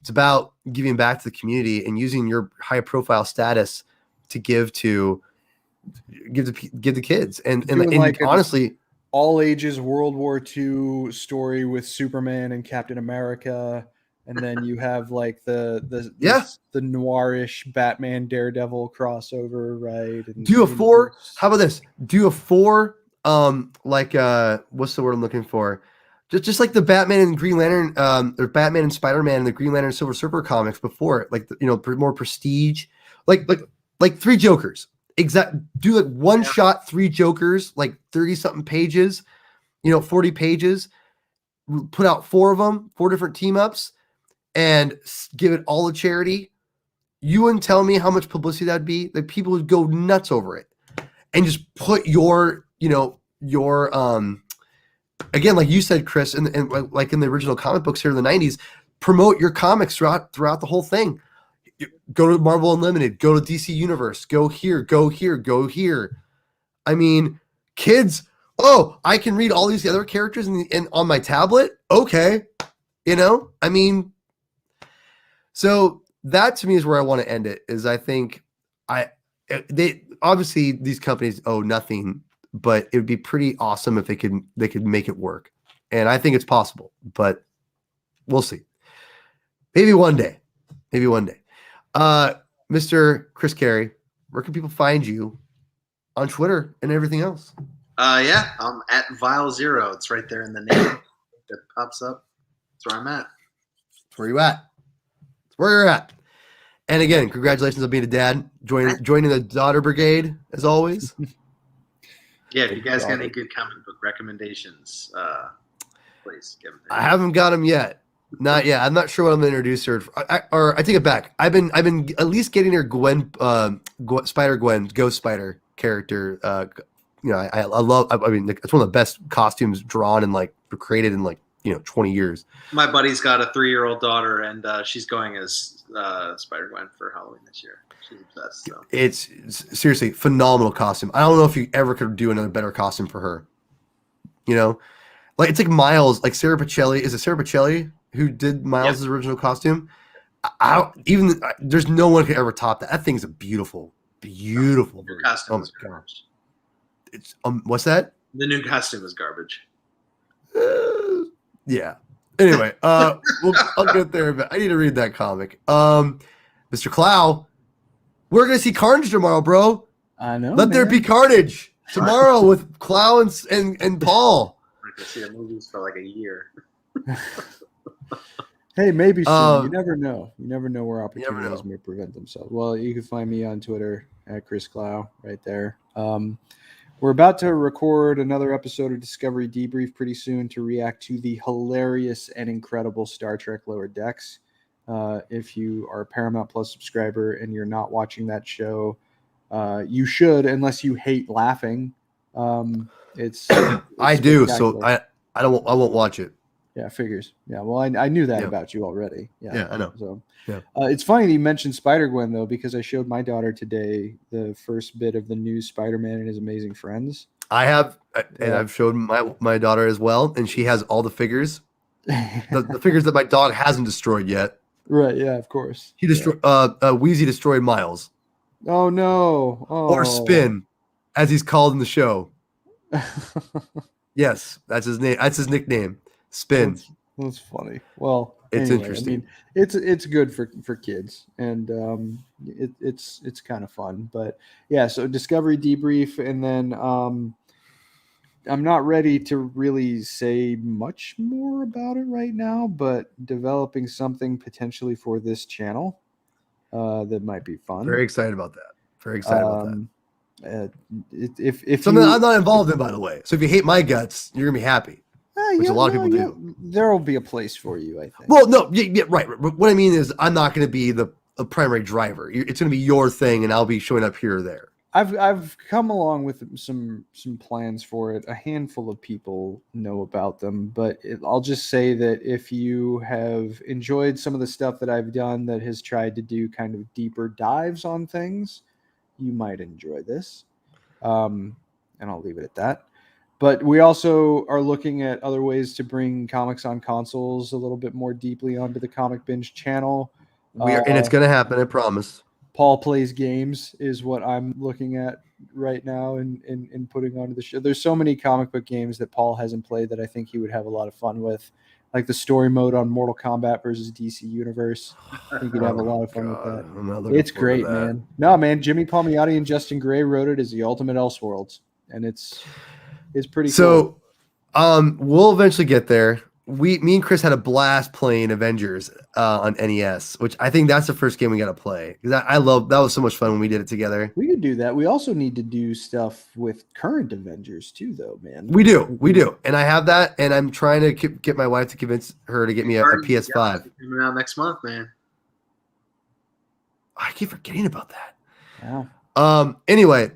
It's about giving back to the community and using your high profile status to give the kids. And like honestly, all ages World War II story with Superman and Captain America. And then you have like the noirish Batman Daredevil crossover, right? And do a 4. How about this? Do a 4. What's the word I'm looking for? Just like the Batman and Green Lantern, or Batman and Spiderman and the Green Lantern Silver Surfer comics before it, like more prestige, like 3 Jokers. Do like one shot 3 Jokers, like 30 something pages, 40 pages, put out 4 of them, 4 different team ups, and give it all to charity, you wouldn't tell me how much publicity that'd be. That people would go nuts over it, and just put your again, like you said, Chris, and like in the original comic books here in the 90s, promote your comics throughout the whole thing. Go to Marvel Unlimited, go to DC Universe, go here, go here, go here. I mean, kids, I can read all these other characters in on my tablet. Okay. I mean, so that to me is where I want to end it, is I think they obviously these companies owe nothing, but it would be pretty awesome if they could make it work. And I think it's possible, but we'll see. Maybe one day. Mr. Chris Carey, where can people find you on Twitter and everything else? Yeah, I'm at Vile0. It's right there in the name that pops up. That's where I'm at. That's where you at. That's where you're at. And again, congratulations on being a dad. Joining the daughter brigade as always. Yeah, if you guys got any good comic book recommendations, please give them. I haven't got them yet. Not yet. I'm not sure what I'm going to introduce her. Or I take it back. I've been at least getting her Spider-Gwen, Ghost Spider character. I love. I mean, it's one of the best costumes drawn and like created in 20 years. My buddy's got a 3-year-old daughter, and she's going as Spider-Gwen for Halloween this year. She's obsessed. So. It's seriously phenomenal costume. I don't know if you ever could do another better costume for her. Like it's like Miles, like Sarah Pacelli. Is it Sarah Pacelli who did Miles' original costume? There's no one who could ever top that. That thing's a beautiful. Her costume is garbage. It's what's that? The new costume is garbage. Yeah. Anyway, I'll get there, but I need to read that comic. Mr. Clow, we're gonna see Carnage tomorrow, bro. I know. Let there be carnage tomorrow with Clow and Paul. We're gonna see the movies for like a year. Hey, maybe soon. You never know. You never know where opportunities may present themselves. Well, you can find me on Twitter at Chris Clow right there. We're about to record another episode of Discovery Debrief pretty soon to react to the hilarious and incredible Star Trek Lower Decks. If you are a Paramount Plus subscriber and you're not watching that show, you should, unless you hate laughing. It's I do, so I won't watch it. Yeah, figures. Yeah, well, I knew that about you already. Yeah, I know. So, yeah. It's funny that you mentioned Spider-Gwen, though, because I showed my daughter today the first bit of the new Spider-Man and His Amazing Friends. I have, and I've showed my daughter as well, and she has all the figures. the figures that my dog hasn't destroyed yet. Right, yeah, of course. He destroyed, Wheezy destroyed Miles. Oh, no. Oh. Or Spin, as he's called in the show. Yes, that's his name. That's his nickname. Spin. That's funny. Well, it's anyway, interesting. I mean, it's good for kids, and it's kind of fun. But yeah, so Discovery Debrief, and then I'm not ready to really say much more about it right now, but developing something potentially for this channel that might be fun. Very excited about that. Very excited about that. If something I'm not involved in, by the way. So if you hate my guts, you're gonna be happy. Which a lot of people do. There will be a place for you, I think. Well, no, yeah, right. What I mean is, I'm not going to be the primary driver. It's going to be your thing, and I'll be showing up here or there. I've come along with some plans for it. A handful of people know about them, but I'll just say that if you have enjoyed some of the stuff that I've done that has tried to do kind of deeper dives on things, you might enjoy this. And I'll leave it at that. But we also are looking at other ways to bring comics on consoles a little bit more deeply onto the Comic Binge channel. And it's going to happen, I promise. Paul Plays Games is what I'm looking at right now and putting onto the show. There's so many comic book games that Paul hasn't played that I think he would have a lot of fun with. Like the story mode on Mortal Kombat versus DC Universe. I think you'd have a lot of fun with that. It's great, man. No, man. Jimmy Palmiotti and Justin Gray wrote it as the ultimate Elseworlds. And it's pretty cool. So we'll eventually get there. me and Chris had a blast playing Avengers on NES, which I think that's the first game we got to play because I love that was so much fun when we did it together. We could do that. We also need to do stuff with current Avengers too, though, man. We do, and I have that, and I'm trying to get my wife to convince her to get me a PS5 coming out next month, man. I keep forgetting about that. Wow. Anyway,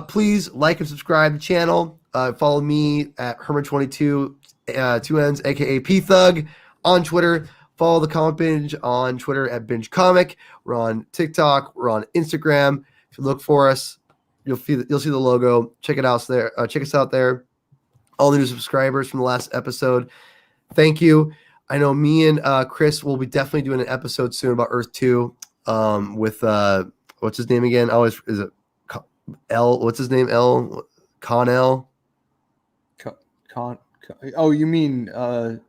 please like and subscribe to the channel. Follow me at Herman22, 2 N's, aka P Thug, on Twitter. Follow the Comic Binge on Twitter at Binge Comic. We're on TikTok. We're on Instagram. If you look for us, you'll see the logo. Check it out there. Check us out there. All the new subscribers from the last episode. Thank you. I know me and Chris will be definitely doing an episode soon about Earth 2. With what's his name again? Always is it L? What's his name? L. Connell. Oh, you mean oh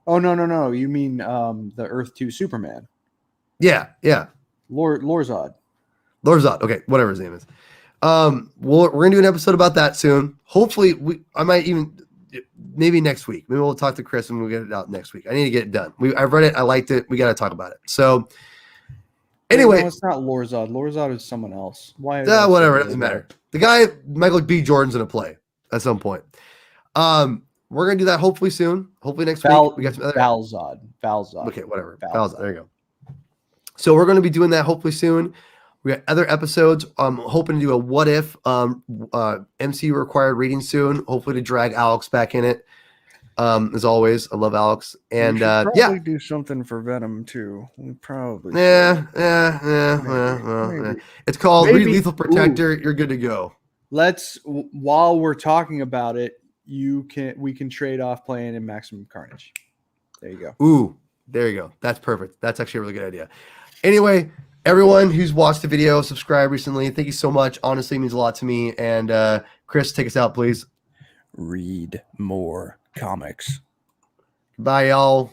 no. You mean the Earth 2 Superman. Yeah. Lorzod. Okay, whatever his name is. We're gonna do an episode about that soon. Hopefully, I might even maybe next week. Maybe we'll talk to Chris and we'll get it out next week. I need to get it done. I've read it. I liked it. We got to talk about it. So. Anyway, no, it's not Lorzod. Lorzod is someone else. Why? Whatever, it doesn't matter. The guy Michael B. Jordan's gonna play at some point. We're gonna do that hopefully soon. Hopefully next week. We got some other Valzad. Okay, whatever. Valzad. There you go. So we're gonna be doing that hopefully soon. We got other episodes. I'm hoping to do a what if MCU required reading soon. Hopefully to drag Alex back in it. As always, I love Alex, and probably do something for Venom too. We probably yeah. It's called Maybe. Lethal Protector. You're good to go. Let's while we're talking about it, we can trade off playing in Maximum Carnage. There you go. Ooh, there you go. That's perfect. That's actually a really good idea. Anyway, everyone who's watched the video, subscribed recently, thank you so much. Honestly, it means a lot to me. And Chris, take us out, please. Read more comics. Bye, y'all.